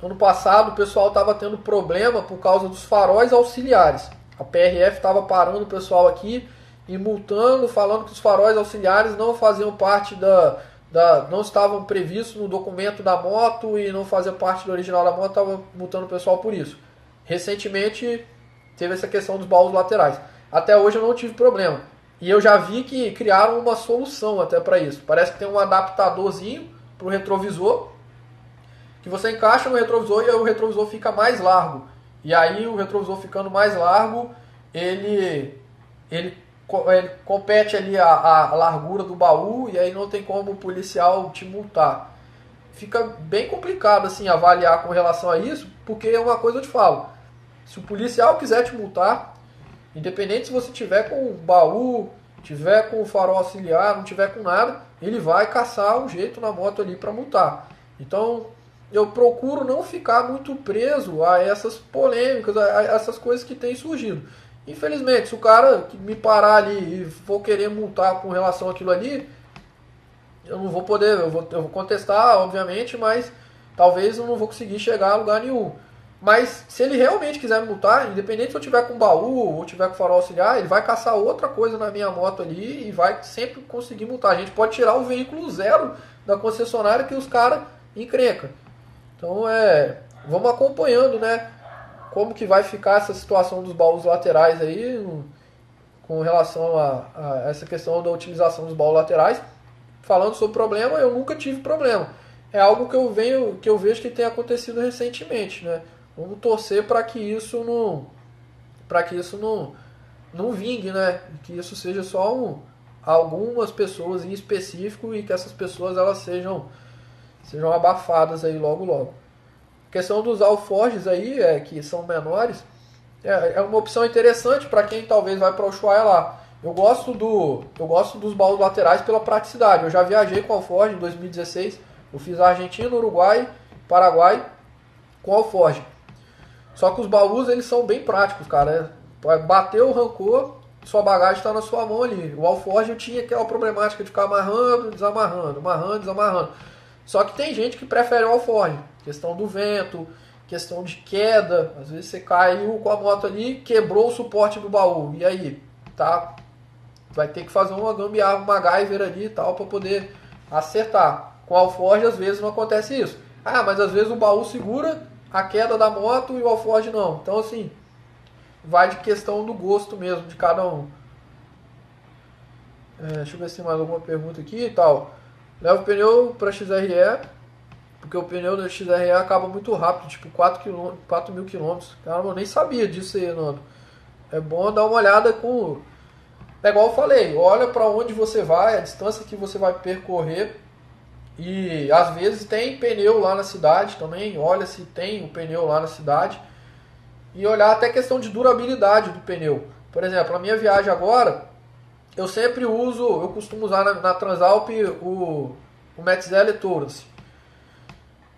ano passado, o pessoal estava tendo problema por causa dos faróis auxiliares. A PRF estava parando o pessoal aqui e multando, falando que os faróis auxiliares não faziam parte não estavam previstos no documento da moto e não faziam parte do original da moto, estava multando o pessoal por isso. Recentemente teve essa questão dos baús laterais. Até hoje eu não tive problema. E eu já vi que criaram uma solução até para isso. Parece que tem um adaptadorzinho para o retrovisor, que você encaixa no retrovisor e o retrovisor fica mais largo. E aí o retrovisor ficando mais largo, ele compete ali a largura do baú e aí não tem como o policial te multar. Fica bem complicado assim avaliar com relação a isso, porque é uma coisa eu te falo. Se o policial quiser te multar, independente se você tiver com o baú, tiver com o farol auxiliar, não tiver com nada, ele vai caçar um jeito na moto ali para multar. Então eu procuro não ficar muito preso a essas polêmicas, a essas coisas que têm surgido. Infelizmente, se o cara me parar ali e for querer multar com relação àquilo ali, eu não vou poder, eu vou contestar, obviamente, mas talvez eu não vou conseguir chegar a lugar nenhum. Mas se ele realmente quiser me multar, independente se eu tiver com baú ou tiver com farol auxiliar, ele vai caçar outra coisa na minha moto ali e vai sempre conseguir multar. A gente pode tirar o veículo zero da concessionária que os caras encrencam. Então vamos acompanhando, né, como que vai ficar essa situação dos baús laterais aí, com relação a essa questão da utilização dos baús laterais. Falando sobre problema, eu nunca tive problema. É algo que eu vejo que tem acontecido recentemente, né? Vamos torcer para que isso não vingue, né? Que isso seja só algumas pessoas em específico e que essas pessoas elas sejam abafadas aí logo logo. A questão dos alforjes aí, que são menores, é uma opção interessante para quem talvez vai para o Ushuaia lá. Eu gosto dos baús laterais pela praticidade. Eu já viajei com alforje em 2016, Eu fiz Argentina, Uruguai, Paraguai com alforge. Só que os baús, eles são bem práticos, cara. Bateu, arrancou, sua bagagem está na sua mão ali. O alforge eu tinha aquela problemática de ficar amarrando, desamarrando, amarrando, desamarrando. Só que tem gente que prefere o alforge. Questão do vento, questão de queda. Às vezes você caiu com a moto ali, quebrou o suporte do baú. E aí? Tá? Vai ter que fazer uma gambiarra, um MacGyver ali e tal, para poder acertar. Com o alforge, às vezes, não acontece isso. Ah, mas às vezes o baú segura a queda da moto e o alforge não. Então, assim, vai de questão do gosto mesmo de cada um. Deixa eu ver se tem mais alguma pergunta aqui e tal. Leva o pneu para XRE, porque o pneu da XRE acaba muito rápido, tipo 4 mil quilômetros. Caramba, eu nem sabia disso aí, Nando. É bom dar uma olhada com... É igual eu falei, olha para onde você vai, a distância que você vai percorrer. E às vezes tem pneu lá na cidade também, olha se tem o pneu lá na cidade. E olhar até a questão de durabilidade do pneu. Por exemplo, na minha viagem agora, eu sempre uso, eu costumo usar na Transalp o Metzeler Taurus.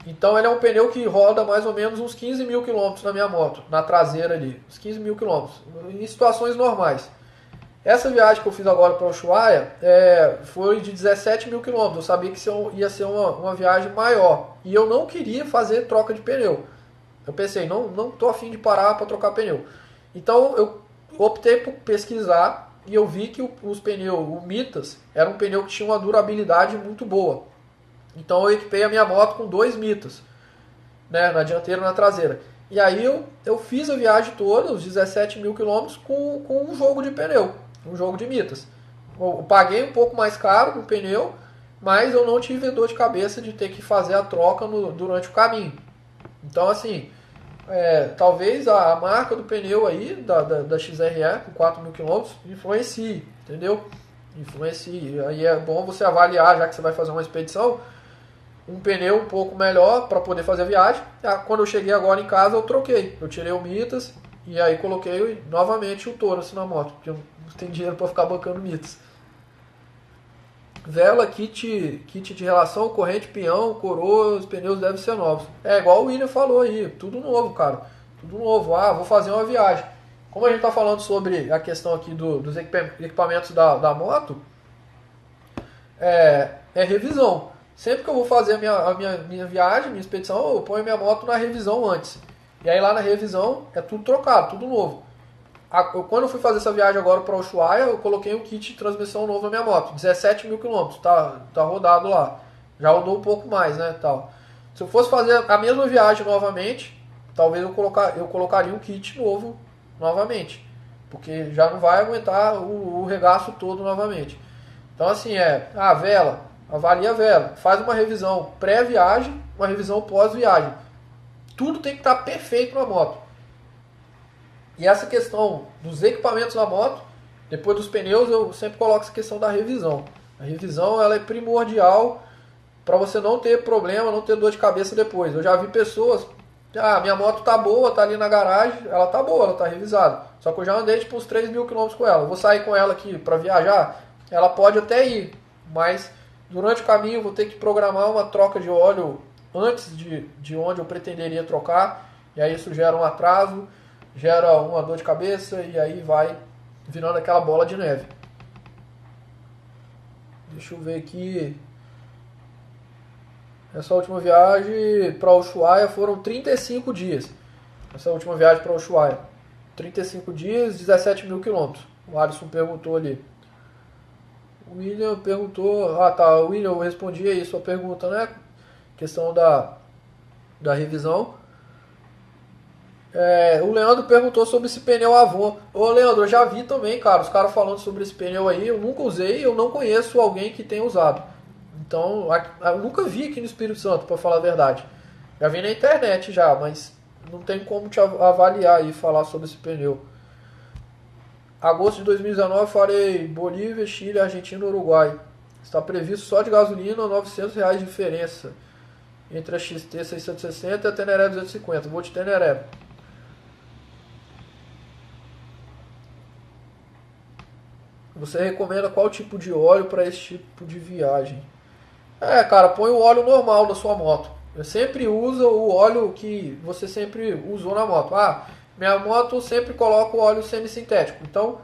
Então ele é um pneu que roda mais ou menos uns 15 mil quilômetros na minha moto, na traseira ali, uns 15 mil quilômetros, em situações normais. Essa viagem que eu fiz agora para Ushuaia foi de 17 mil quilômetros. Eu sabia que ia ser uma viagem maior. E eu não queria fazer troca de pneu. Eu pensei, não tô afim de parar para trocar pneu. Então eu optei por pesquisar e eu vi que os pneus, o Mitas, era um pneu que tinha uma durabilidade muito boa. Então eu equipei a minha moto com 2 Mitas, né, na dianteira e na traseira. E aí eu fiz a viagem toda, os 17 mil quilômetros, com um jogo de pneu. Um jogo de Mitas. Eu paguei um pouco mais caro no pneu, mas eu não tive dor de cabeça de ter que fazer a troca durante o caminho. Então, assim, talvez a marca do pneu aí, da XRE, com 4 mil quilômetros, influencie, entendeu? Influencie. Aí é bom você avaliar, já que você vai fazer uma expedição, um pneu um pouco melhor para poder fazer a viagem. Quando eu cheguei agora em casa, eu troquei. Eu tirei o Mitas e aí coloquei novamente o Taurus na moto, porque eu não tenho dinheiro para ficar bancando Mitas. Vela, kit de relação, corrente, peão, coroa, os pneus devem ser novos. É igual o William falou aí, tudo novo, cara. Tudo novo. Vou fazer uma viagem. Como a gente está falando sobre a questão aqui dos equipamentos da moto, é revisão. Sempre que eu vou fazer a minha viagem, minha expedição, eu ponho minha moto na revisão antes. E aí lá na revisão é tudo trocado, tudo novo. Quando eu fui fazer essa viagem agora para Ushuaia, eu coloquei um kit de transmissão novo na minha moto. 17 mil quilômetros, tá rodado lá. Já rodou um pouco mais, né, tal. Se eu fosse fazer a mesma viagem novamente, talvez eu colocaria um kit novo novamente. Porque já não vai aguentar o regaço todo novamente. Então assim, a vela, avalia a vela, faz uma revisão pré-viagem, uma revisão pós-viagem. Tudo tem que estar perfeito na moto. E essa questão dos equipamentos da moto, depois dos pneus, eu sempre coloco essa questão da revisão. A revisão ela é primordial para você não ter problema, não ter dor de cabeça depois. Eu já vi pessoas, minha moto tá boa, tá ali na garagem, ela tá boa, ela tá revisada. Só que eu já andei tipo uns 3 mil quilômetros com ela. Eu vou sair com ela aqui para viajar, ela pode até ir, mas durante o caminho eu vou ter que programar uma troca de óleo antes de onde eu pretenderia trocar, e aí isso gera um atraso, gera uma dor de cabeça e aí vai virando aquela bola de neve. Deixa eu ver aqui. Essa última viagem para Ushuaia foram 35 dias. Essa última viagem para Ushuaia. 35 dias, 17 mil quilômetros. O Alisson perguntou ali. O William perguntou... William, eu respondi aí sua pergunta, né? Questão da revisão. O Leandro perguntou sobre esse pneu Avon. Ô Leandro, eu já vi também, cara, os caras falando sobre esse pneu aí. Eu nunca usei, eu não conheço alguém que tenha usado. Então, eu nunca vi aqui no Espírito Santo, para falar a verdade. Já vi na internet já, mas não tem como te avaliar e falar sobre esse pneu. Agosto de 2019 farei Bolívia, Chile, Argentina e Uruguai. Está previsto só de gasolina, R$900 de diferença entre a XT 660 e a Teneré 250. Vou de Teneré. Você recomenda qual tipo de óleo para esse tipo de viagem? Cara, põe o óleo normal da sua moto. Sempre usa o óleo que você sempre usou na moto. Minha moto sempre coloca o óleo semissintético. Então,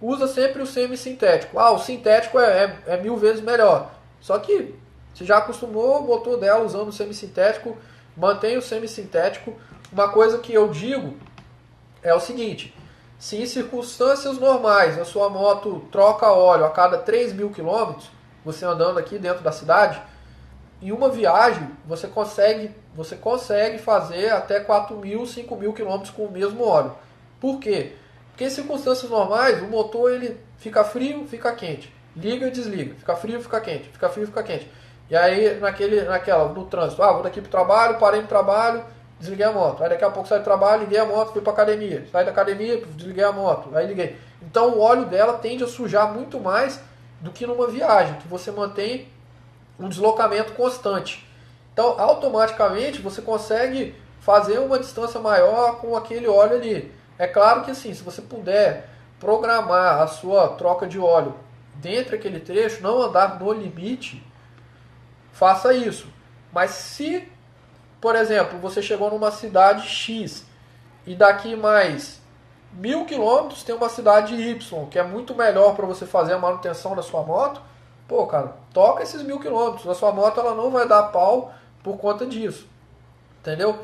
usa sempre o semissintético. O sintético é 1000 vezes melhor. Só que você já acostumou, botou dela usando o semissintético, mantém o semissintético. Uma coisa que eu digo é o seguinte: se em circunstâncias normais a sua moto troca óleo a cada 3.000 km, você andando aqui dentro da cidade, em uma viagem você consegue fazer até 4.000, 5.000 km com o mesmo óleo. Por quê? Porque em circunstâncias normais o motor ele fica frio, fica quente, liga e desliga, fica frio, fica quente, fica frio, fica quente. E aí no trânsito, vou daqui pro trabalho, parei no trabalho, desliguei a moto. Aí daqui a pouco saí do trabalho, liguei a moto, fui pra academia. Saí da academia, desliguei a moto, aí liguei. Então o óleo dela tende a sujar muito mais do que numa viagem, que você mantém um deslocamento constante. Então, automaticamente, você consegue fazer uma distância maior com aquele óleo ali. É claro que assim, se você puder programar a sua troca de óleo dentro daquele trecho, não andar no limite, faça isso. Mas se, por exemplo, você chegou numa cidade X e daqui mais 1.000 km tem uma cidade Y, que é muito melhor para você fazer a manutenção da sua moto, cara, toca esses 1.000 km. A sua moto ela não vai dar pau por conta disso. Entendeu?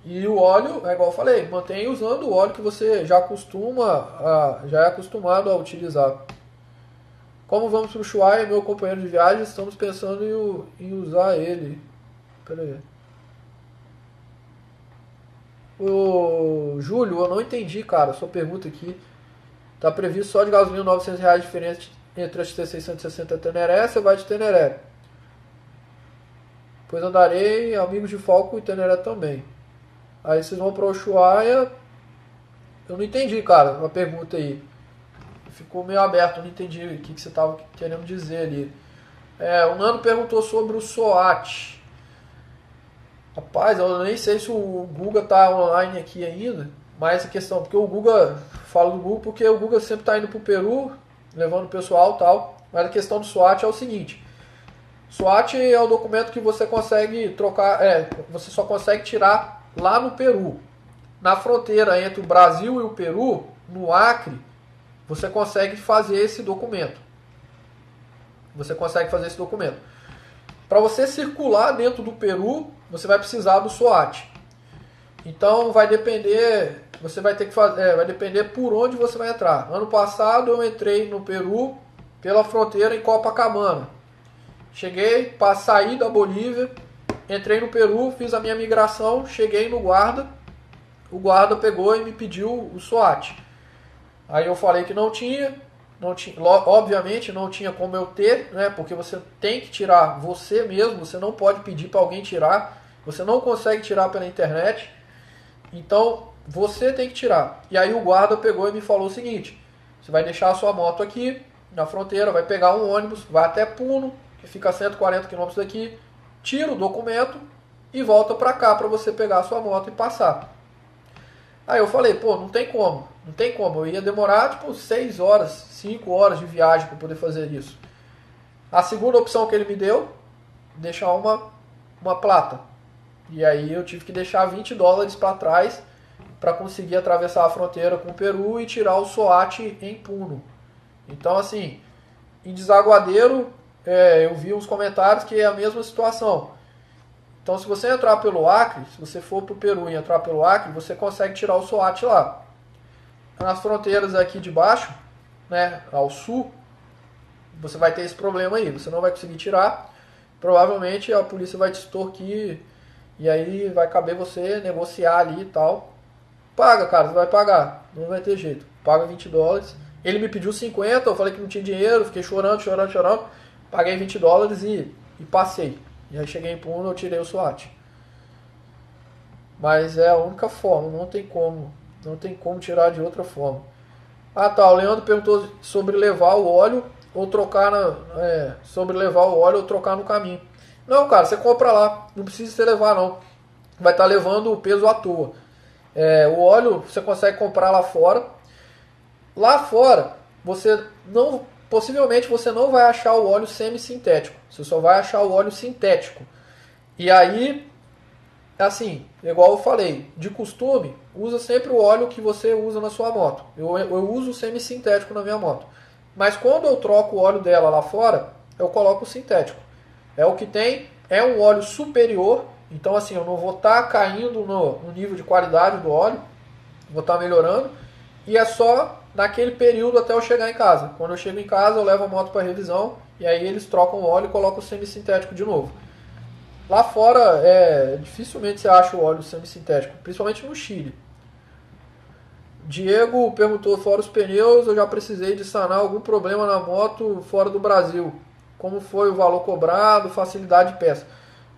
E o óleo, é igual eu falei, mantenha usando o óleo que você já já é acostumado a utilizar. Como vamos para o Ushuaia, meu companheiro de viagem, estamos pensando em usar ele. Pera aí. Ô, Júlio, eu não entendi, cara, sua pergunta aqui. Tá previsto só de gasolina R$ 900 diferente entre a XT660 e a Teneré, você vai de Teneré. Pois andarei, amigos de Falco e Teneré também. Aí vocês vão para o Ushuaia. Eu não entendi, cara, a pergunta aí. Ficou meio aberto, eu não entendi o que você estava querendo dizer ali. O Nando perguntou sobre o SOAT. Rapaz, eu nem sei se o Guga tá online aqui ainda, mas essa questão, porque o Guga, falo do Guga porque o Guga sempre tá indo pro Peru, levando o pessoal e tal, mas a questão do SWAT é o seguinte: SWAT é o documento que você consegue trocar, você só consegue tirar lá no Peru. Na fronteira entre o Brasil e o Peru, no Acre, você consegue fazer esse documento. Para você circular dentro do Peru, você vai precisar do SWAT. Então vai depender, você vai ter que fazer, vai depender por onde você vai entrar. Ano passado eu entrei no Peru pela fronteira em Copacabana. Cheguei, saí da Bolívia, entrei no Peru, fiz a minha migração, cheguei no guarda. O guarda pegou e me pediu o SWAT. Aí eu falei que não tinha, obviamente não tinha como eu ter, né? Porque você tem que tirar você mesmo, você não pode pedir para alguém tirar, você não consegue tirar pela internet, então você tem que tirar. E aí o guarda pegou e me falou o seguinte: você vai deixar a sua moto aqui na fronteira, vai pegar um ônibus, vai até Puno, que fica a 140 km daqui, tira o documento e volta para cá para você pegar a sua moto e passar. Aí eu falei, não tem como, eu ia demorar 6 horas, 5 horas de viagem para poder fazer isso. A segunda opção que ele me deu, deixar uma plata. E aí eu tive que deixar $20 para trás para conseguir atravessar a fronteira com o Peru e tirar o SOAT em Puno. Então assim, em Desaguadeiro, eu vi uns comentários que é a mesma situação. Então, se você entrar pelo Acre, se você for para o Peru e entrar pelo Acre, você consegue tirar o SOAT lá. Nas fronteiras aqui de baixo, né, ao sul, você vai ter esse problema aí. Você não vai conseguir tirar. Provavelmente a polícia vai te extorquir e aí vai caber você negociar ali e tal. Paga, cara, você vai pagar. Não vai ter jeito. Paga $20. Ele me pediu 50, eu falei que não tinha dinheiro, fiquei chorando. Paguei $20 e passei. E aí cheguei em Puno, eu tirei o SWAT. Mas é a única forma, não tem como tirar de outra forma. O Leandro perguntou sobre levar o óleo ou trocar no caminho. Não, cara, você compra lá, não precisa você levar não. Vai estar levando o peso à toa. O óleo você consegue comprar lá fora. Lá fora, você não possivelmente você não vai achar o óleo semissintético, você só vai achar o óleo sintético. E aí, assim, igual eu falei, de costume, usa sempre o óleo que você usa na sua moto. Eu uso o semissintético na minha moto. Mas quando eu troco o óleo dela lá fora, eu coloco o sintético. É o que tem, é um óleo superior, então assim, eu não vou estar caindo no nível de qualidade do óleo, vou estar melhorando, e é só naquele período até eu chegar em casa. Quando eu chego em casa, eu levo a moto para revisão, e aí eles trocam o óleo e colocam o semissintético de novo. Lá fora, dificilmente você acha o óleo semissintético, principalmente no Chile. Diego perguntou, fora os pneus, eu já precisei de sanar algum problema na moto fora do Brasil. Como foi o valor cobrado, facilidade de peça?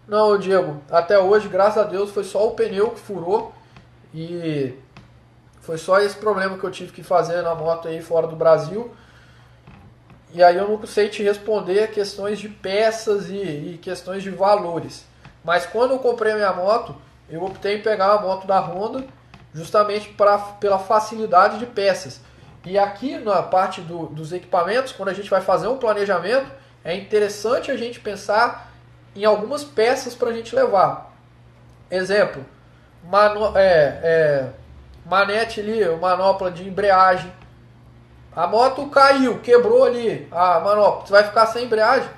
Não, Diego, até hoje, graças a Deus, foi só o pneu que furou. E foi só esse problema que eu tive que fazer na moto aí fora do Brasil. E aí eu não sei te responder questões de peças e questões de valores. Mas quando eu comprei a minha moto, eu optei em pegar a moto da Honda justamente pela facilidade de peças. E aqui na parte dos equipamentos, quando a gente vai fazer um planejamento, é interessante a gente pensar em algumas peças para a gente levar. Exemplo, manete ali, manopla de embreagem. A moto caiu, quebrou ali a manopla, você vai ficar sem embreagem?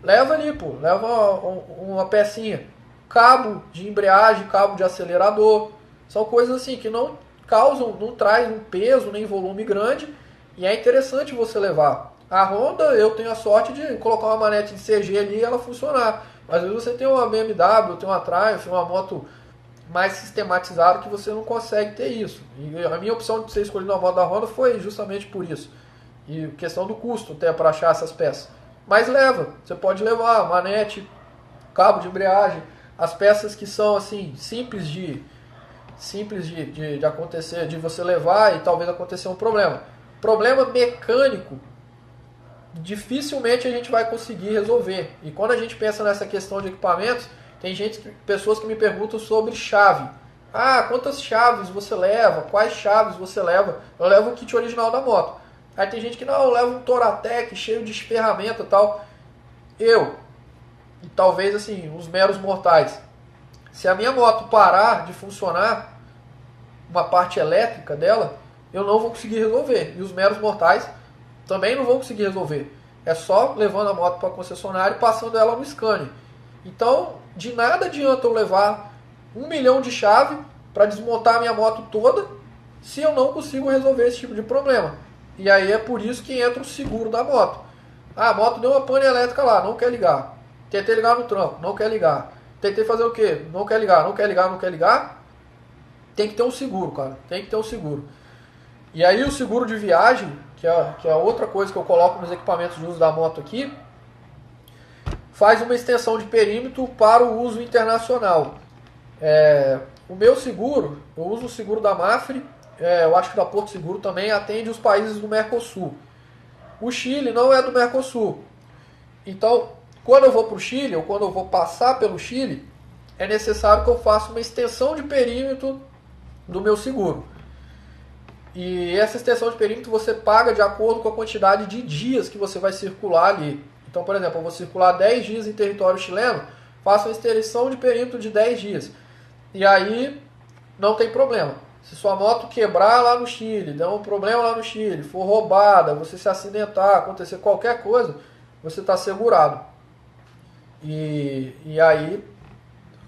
Leva ali, pô, leva uma pecinha. Cabo de embreagem, cabo de acelerador. São coisas assim que não causam, não traz um peso nem volume grande e é interessante você levar. A Honda, eu tenho a sorte de colocar uma manete de CG ali e ela funcionar. Mas às vezes você tem uma BMW, tem uma Triumph, uma moto mais sistematizada que você não consegue ter isso. E a minha opção de ser escolhido uma moto da Honda foi justamente por isso. E questão do custo até para achar essas peças. Mas leva, você pode levar manete, cabo de embreagem, as peças que são assim simples de acontecer, de você levar e talvez acontecer um problema. Problema mecânico, dificilmente a gente vai conseguir resolver. E quando a gente pensa nessa questão de equipamentos, tem pessoas que me perguntam sobre chave. Ah, quantas chaves você leva? Quais chaves você leva? Eu levo o kit original da moto. Aí tem gente que não, eu levo um Toratec cheio de ferramenta e tal. E talvez assim, os meros mortais. Se a minha moto parar de funcionar, uma parte elétrica dela, eu não vou conseguir resolver. E os meros mortais também não vão conseguir resolver. É só levando a moto para a concessionária e passando ela no scanner. Então, de nada adianta eu levar 1 milhão de chave para desmontar a minha moto toda se eu não consigo resolver esse tipo de problema. E aí é por isso que entra o seguro da moto. Ah, a moto deu uma pane elétrica lá, não quer ligar. Tentei ligar no tranco, não quer ligar. Tentei fazer o quê? Não quer ligar, não quer ligar, não quer ligar. Tem que ter um seguro, cara. Tem que ter um seguro. E aí o seguro de viagem, que é outra coisa que eu coloco nos equipamentos de uso da moto aqui, faz uma extensão de perímetro para o uso internacional. O meu seguro, eu uso o seguro da Mafre, eu acho que da Porto Seguro também atende os países do Mercosul. O Chile não é do Mercosul. Então, quando eu vou para o Chile, ou quando eu vou passar pelo Chile, é necessário que eu faça uma extensão de perímetro do meu seguro. E essa extensão de perímetro você paga de acordo com a quantidade de dias que você vai circular ali. Então, por exemplo, eu vou circular 10 dias em território chileno, faço uma extensão de perímetro de 10 dias. E aí não tem problema. Se sua moto quebrar lá no Chile, der um problema lá no Chile, for roubada, você se acidentar, acontecer qualquer coisa, você está segurado. E aí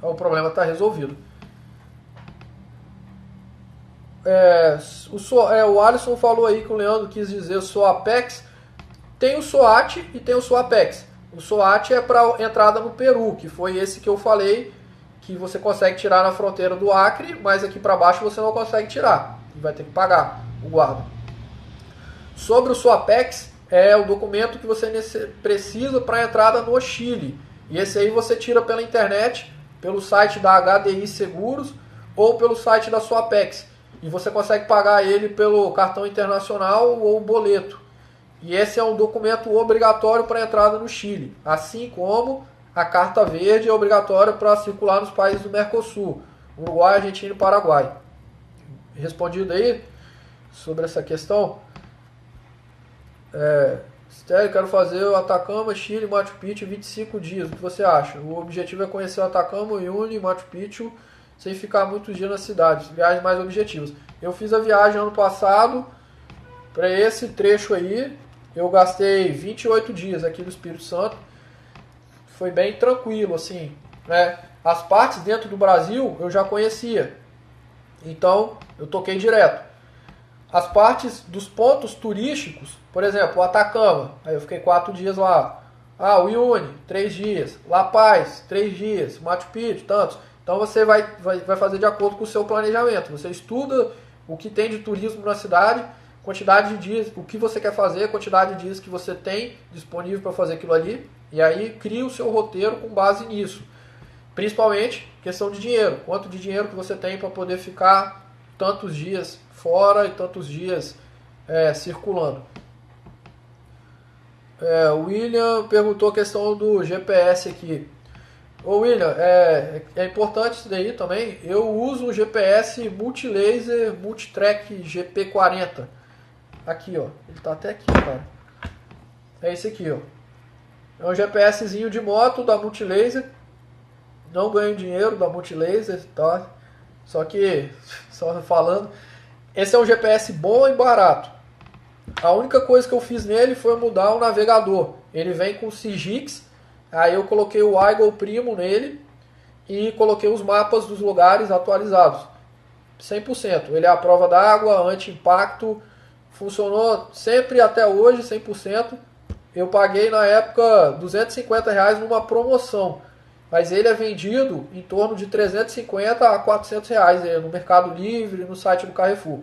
o problema está resolvido. O Alisson falou aí que o Leandro quis dizer SOAPEX. Tem o SOAT e tem o SOAPEX. O SOAT é para entrada no Peru, que foi esse que eu falei, que você consegue tirar na fronteira do Acre, mas aqui para baixo você não consegue tirar. E vai ter que pagar o guarda. Sobre o SOAPEX, é o documento que você precisa para entrada no Chile. E esse aí você tira pela internet, pelo site da HDI Seguros ou pelo site da SOAPEX. E você consegue pagar ele pelo cartão internacional ou boleto. E esse é um documento obrigatório para entrada no Chile. Assim como a carta verde é obrigatória para circular nos países do Mercosul. Uruguai, Argentina e Paraguai. Respondido aí sobre essa questão? Estélio, quero fazer o Atacama, Chile, Machu Picchu em 25 dias. O que você acha? O objetivo é conhecer o Atacama, Uyuni, Machu Picchu, sem ficar muitos dias na cidade. Viagens mais objetivas. Eu fiz a viagem ano passado, para esse trecho aí, eu gastei 28 dias aqui no Espírito Santo. Foi bem tranquilo, assim, né? As partes dentro do Brasil eu já conhecia, então eu toquei direto. As partes dos pontos turísticos, por exemplo, o Atacama, aí eu fiquei 4 dias lá. O Uyuni, 3 dias. La Paz, 3 dias. Machu Picchu, tantos. Então você vai fazer de acordo com o seu planejamento. Você estuda o que tem de turismo na cidade, quantidade de dias, o que você quer fazer, quantidade de dias que você tem disponível para fazer aquilo ali, e aí cria o seu roteiro com base nisso. Principalmente questão de dinheiro. Quanto de dinheiro que você tem para poder ficar tantos dias fora e tantos dias circulando. O William perguntou a questão do GPS aqui. Ô William, é importante isso daí também. Eu uso o GPS Multilaser Multitrack GP40. Aqui, ó. Ele tá até aqui, cara. É esse aqui, ó. É um GPSzinho de moto da Multilaser. Não ganho dinheiro da Multilaser, tá? Só falando. Esse é um GPS bom e barato. A única coisa que eu fiz nele foi mudar o navegador. Ele vem com Sigix. Aí eu coloquei o Eagle Primo nele e coloquei os mapas dos lugares atualizados. 100%. Ele é a prova d'água, anti-impacto. Funcionou sempre até hoje, 100%. Eu paguei na época R$250 numa promoção. Mas ele é vendido em torno de R$350 a R$400 no Mercado Livre, no site do Carrefour.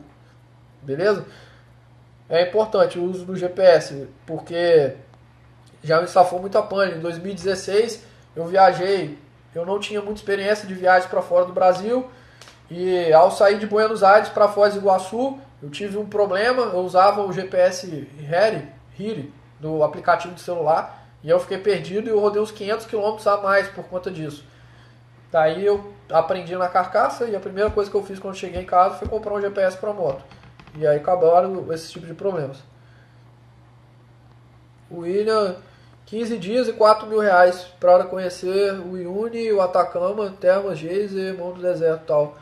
Beleza? É importante o uso do GPS, porque já me safou muita pane. Em 2016 eu viajei, eu não tinha muita experiência de viagem para fora do Brasil, e ao sair de Buenos Aires para Foz do Iguaçu, eu tive um problema. Eu usava o GPS Hiri do aplicativo do celular, e eu fiquei perdido e eu rodei uns 500 km a mais por conta disso. Daí eu aprendi na carcaça, e a primeira coisa que eu fiz quando cheguei em casa foi comprar um GPS para moto. E aí acabaram esse tipo de problemas. O William, 15 dias e R$4.000 para conhecer o Uyuni, o Atacama, Termas, Geyser, Mão do Deserto e tal.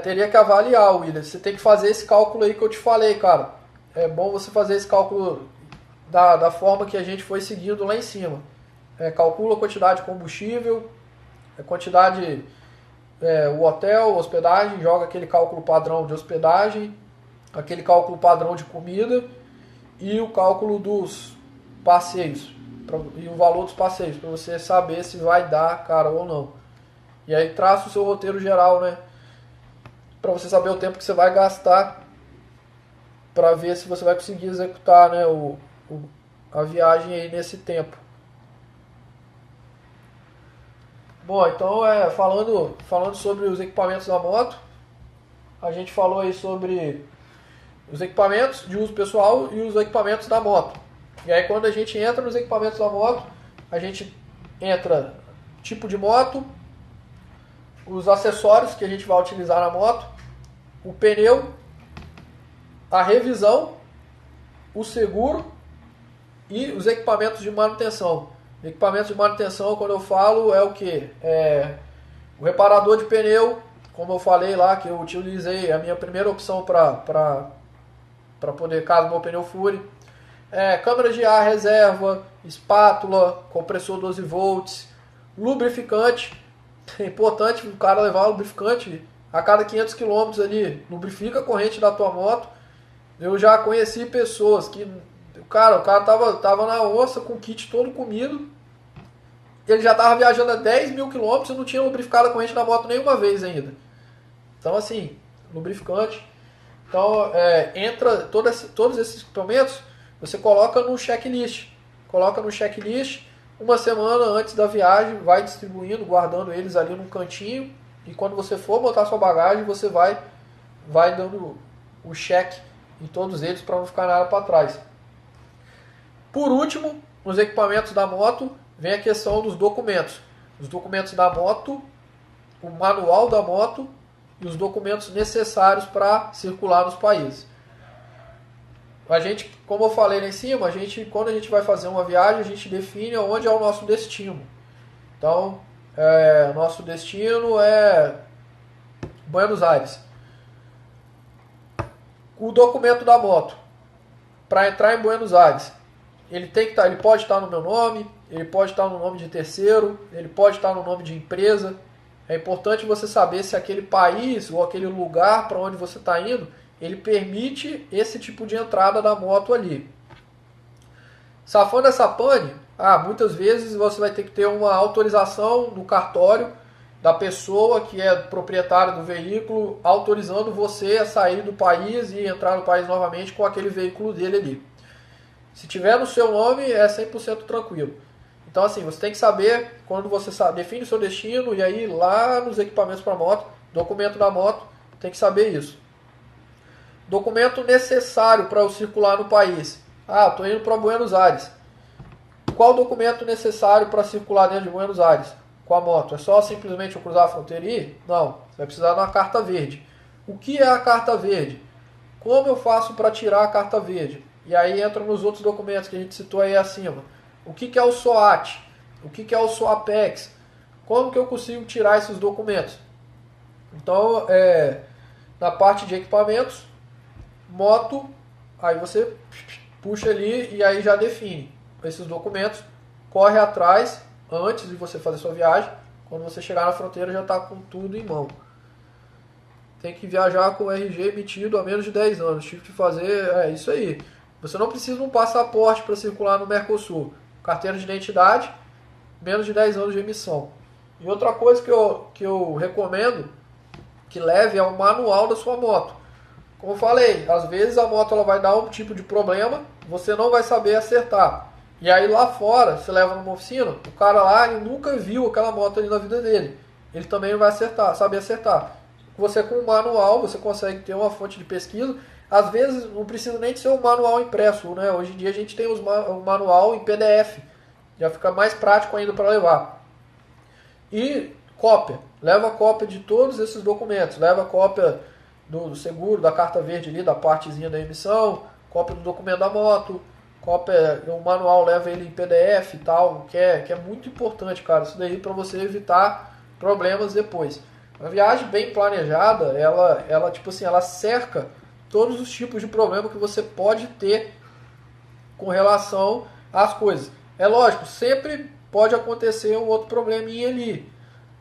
Teria que avaliar, William. Você tem que fazer esse cálculo aí que eu te falei, cara. É bom você fazer esse cálculo da forma que a gente foi seguindo lá em cima. Calcula a quantidade de combustível, a quantidade, o hotel, hospedagem, joga aquele cálculo padrão de hospedagem, aquele cálculo padrão de comida e o cálculo dos passeios e o valor dos passeios, para você saber se vai dar, cara, ou não. E aí traça o seu roteiro geral, né? Para você saber o tempo que você vai gastar, para ver se você vai conseguir executar, né, a viagem aí nesse tempo. Bom, então falando sobre os equipamentos da moto, a gente falou aí sobre os equipamentos de uso pessoal e os equipamentos da moto. E aí quando a gente entra nos equipamentos da moto, a gente entra tipo de moto, os acessórios que a gente vai utilizar na moto, o pneu, a revisão, o seguro e os equipamentos de manutenção. Equipamentos de manutenção, quando eu falo, é o que? O reparador de pneu, como eu falei lá, que eu utilizei a minha primeira opção para poder, caso meu pneu fure. Câmera de ar reserva, espátula, compressor 12 volts, lubrificante. É importante o cara levar o lubrificante a cada 500 km ali. Lubrifica a corrente da tua moto. Eu já conheci pessoas que o cara tava na onça com o kit todo comido. Ele já tava viajando a 10 mil quilômetros e não tinha lubrificado a corrente da moto nenhuma vez ainda. Então assim, lubrificante. Então entra todos esses equipamentos, você coloca no checklist. Coloca no checklist, uma semana antes da viagem, vai distribuindo, guardando eles ali num cantinho. E quando você for botar sua bagagem, você vai dando o check em todos eles para não ficar nada para trás. Por último, nos equipamentos da moto, vem a questão dos documentos. Os documentos da moto, o manual da moto e os documentos necessários para circular nos países. a gente, como eu falei lá em cima, quando a gente vai fazer uma viagem, a gente define onde é o nosso destino. Então, nosso destino é Buenos Aires. O documento da moto, para entrar em Buenos Aires, ele pode estar no meu nome, ele pode estar no nome de terceiro, ele pode estar no nome de empresa. É importante você saber se aquele país ou aquele lugar para onde você está indo, ele permite esse tipo de entrada da moto ali. Safando essa pane, muitas vezes você vai ter que ter uma autorização no cartório da pessoa que é proprietária do veículo, autorizando você a sair do país e entrar no país novamente com aquele veículo dele ali. Se tiver no seu nome, é 100% tranquilo. Então, assim, você tem que saber, quando você define o seu destino, e aí lá nos equipamentos para moto, documento da moto, tem que saber isso. Documento necessário para eu circular no país. Estou indo para Buenos Aires. Qual documento necessário para circular dentro de Buenos Aires com a moto? É só simplesmente eu cruzar a fronteira e ir? Não, você vai precisar de uma carta verde. O que é a carta verde? Como eu faço para tirar a carta verde? E aí entra nos outros documentos que a gente citou aí acima. O que é o SOAT? O que é o SOAPEX? Como que eu consigo tirar esses documentos? Então, na parte de equipamentos, moto, aí você puxa ali e aí já define esses documentos, corre atrás antes de você fazer sua viagem. Quando você chegar na fronteira já está com tudo em mão. Tem que viajar com o RG emitido há menos de 10 anos. Tive que fazer isso aí. Você não precisa de um passaporte para circular no Mercosul. Carteira de identidade, menos de 10 anos de emissão. E outra coisa que eu recomendo que leve é o manual da sua moto. Como eu falei, às vezes a moto ela vai dar um tipo de problema, você não vai saber acertar. E aí lá fora, você leva numa oficina, o cara lá ele nunca viu aquela moto ali na vida dele. Ele também não vai saber acertar. Você com o manual, você consegue ter uma fonte de pesquisa. Às vezes não precisa nem de ser um manual impresso, né? Hoje em dia a gente tem o manual em PDF. Já fica mais prático ainda para levar. E cópia. Leva cópia de todos esses documentos. Leva cópia do seguro, da carta verde ali, da partezinha da emissão, cópia do documento da moto, cópia, o manual leva ele em PDF e tal, que é muito importante, cara. Isso daí para você evitar problemas depois. Uma viagem bem planejada, ela tipo assim, ela cerca todos os tipos de problema que você pode ter com relação às coisas. É lógico, sempre pode acontecer um outro probleminha ali.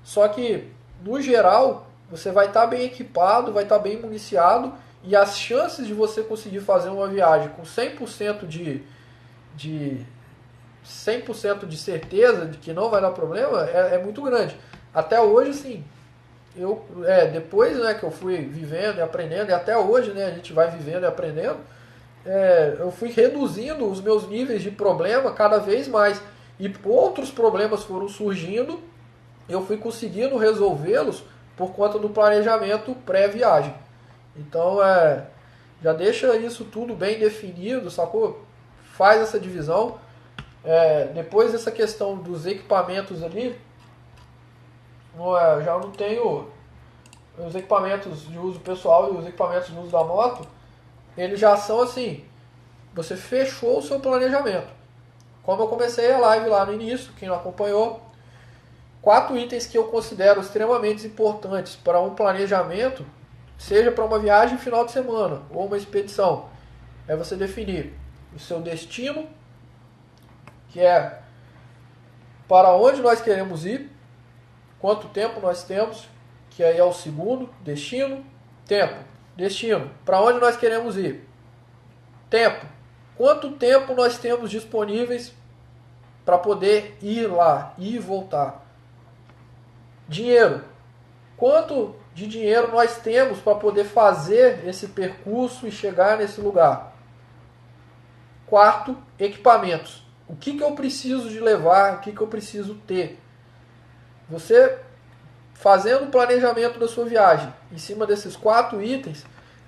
Só que, no geral, você vai estar bem equipado, vai estar bem municiado e as chances de você conseguir fazer uma viagem com 100% de 100% de certeza de que não vai dar problema é muito grande. Até hoje, sim. Depois, né, que eu fui vivendo e aprendendo, e até hoje, né, a gente vai vivendo e aprendendo, eu fui reduzindo os meus níveis de problema cada vez mais. E outros problemas foram surgindo, eu fui conseguindo resolvê-los por conta do planejamento pré-viagem. Então, já deixa isso tudo bem definido, sacou? Faz essa divisão. Depois dessa questão dos equipamentos ali, já não tenho os equipamentos de uso pessoal e os equipamentos de uso da moto, eles já são assim, você fechou o seu planejamento. Como eu comecei a live lá no início, quem não acompanhou, 4 itens que eu considero extremamente importantes para um planejamento, seja para uma viagem final de semana ou uma expedição, é você definir o seu destino, que é para onde nós queremos ir, quanto tempo nós temos, que aí é o segundo, destino, tempo, destino, para onde nós queremos ir, tempo, quanto tempo nós temos disponíveis para poder ir lá e voltar, dinheiro, quanto de dinheiro nós temos para poder fazer esse percurso e chegar nesse lugar. Quarto, equipamentos. O que eu preciso de levar, o que eu preciso ter. Você fazendo o planejamento da sua viagem em cima desses 4 itens,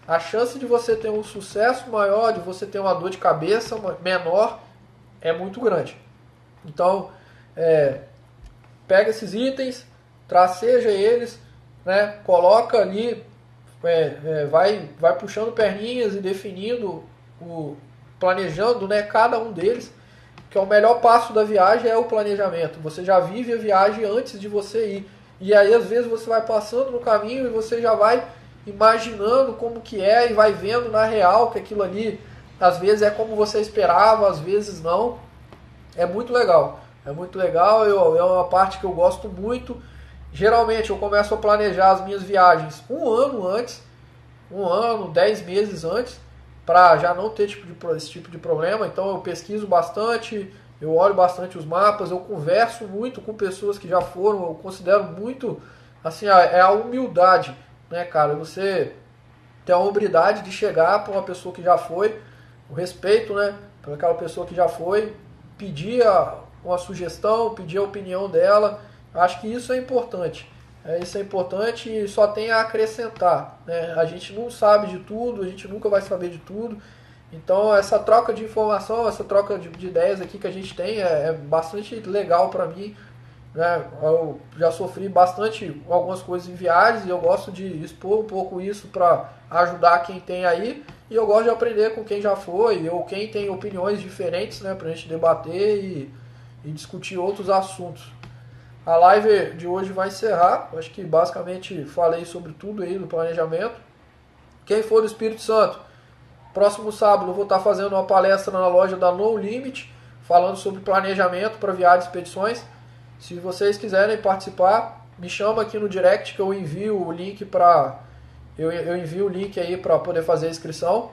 a chance de você ter um sucesso maior, de você ter uma dor de cabeça menor, é muito grande. Então, pega esses itens, traceja eles, né, coloca ali, vai puxando perninhas e definindo planejando, né, cada um deles, que é o melhor passo da viagem é o planejamento. Você já vive a viagem antes de você ir. E aí às vezes você vai passando no caminho e você já vai imaginando como que é e vai vendo na real que aquilo ali às vezes é como você esperava, às vezes não. É muito legal. É muito legal, é uma parte que eu gosto muito. Geralmente eu começo a planejar as minhas viagens um ano antes, 10 meses antes, para já não ter esse tipo de problema. Então eu pesquiso bastante, eu olho bastante os mapas, eu converso muito com pessoas que já foram, eu considero muito, assim, é a humildade, né, cara? Você tem a humildade de chegar para uma pessoa que já foi, o respeito, né, para aquela pessoa que já foi, pedir uma sugestão, pedir a opinião dela. Acho que isso é importante. Isso é importante e só tem a acrescentar, né? A gente não sabe de tudo, a gente nunca vai saber de tudo. Então essa troca de informação, essa troca de ideias aqui que a gente tem é bastante legal para mim, né? Eu já sofri bastante algumas coisas em viagens e eu gosto de expor um pouco isso para ajudar quem tem aí. E eu gosto de aprender com quem já foi ou quem tem opiniões diferentes, né? Para a gente debater e discutir outros assuntos. A live de hoje vai encerrar. Acho que basicamente falei sobre tudo aí do planejamento. Quem for do Espírito Santo, próximo sábado eu vou estar fazendo uma palestra na loja da No Limit, falando sobre planejamento para viagens e expedições. Se vocês quiserem participar, me chama aqui no direct que eu envio o link para eu envio o link aí para poder fazer a inscrição.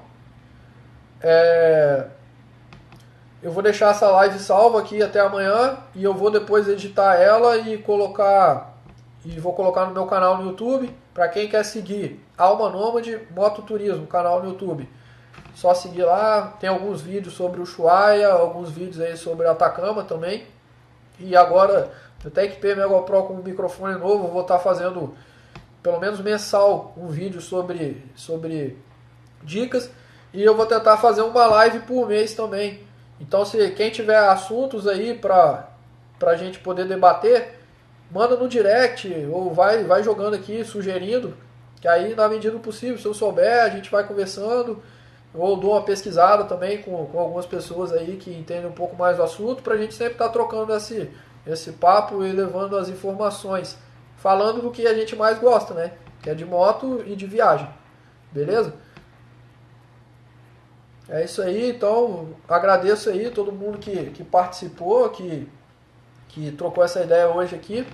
Eu vou deixar essa live salva aqui até amanhã e eu vou depois editar ela e vou colocar no meu canal no YouTube. Para quem quer seguir Alma Nômade Mototurismo, canal no YouTube, só seguir lá. Tem alguns vídeos sobre o Ushuaia, alguns vídeos aí sobre Atacama também. E agora eu até equipei minha GoPro com um microfone novo, vou estar fazendo pelo menos mensal um vídeo sobre dicas e eu vou tentar fazer uma live por mês também. Então, se quem tiver assuntos aí para a gente poder debater, manda no direct ou vai jogando aqui, sugerindo, que aí, na medida do possível, se eu souber, a gente vai conversando, ou dou uma pesquisada também com algumas pessoas aí que entendem um pouco mais do assunto, para a gente sempre estar trocando esse papo e levando as informações, falando do que a gente mais gosta, né? Que é de moto e de viagem. Beleza? É isso aí, então agradeço aí todo mundo que participou, que trocou essa ideia hoje aqui.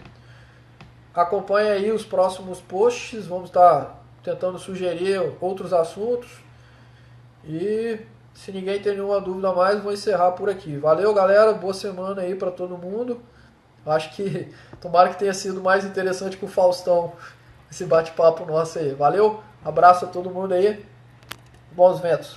Acompanhe aí os próximos posts, vamos estar tentando sugerir outros assuntos. E se ninguém tem nenhuma dúvida mais, vou encerrar por aqui. Valeu, galera, boa semana aí para todo mundo. Acho que tomara que tenha sido mais interessante que o Faustão, esse bate-papo nosso aí. Valeu, abraço a todo mundo aí, bons ventos.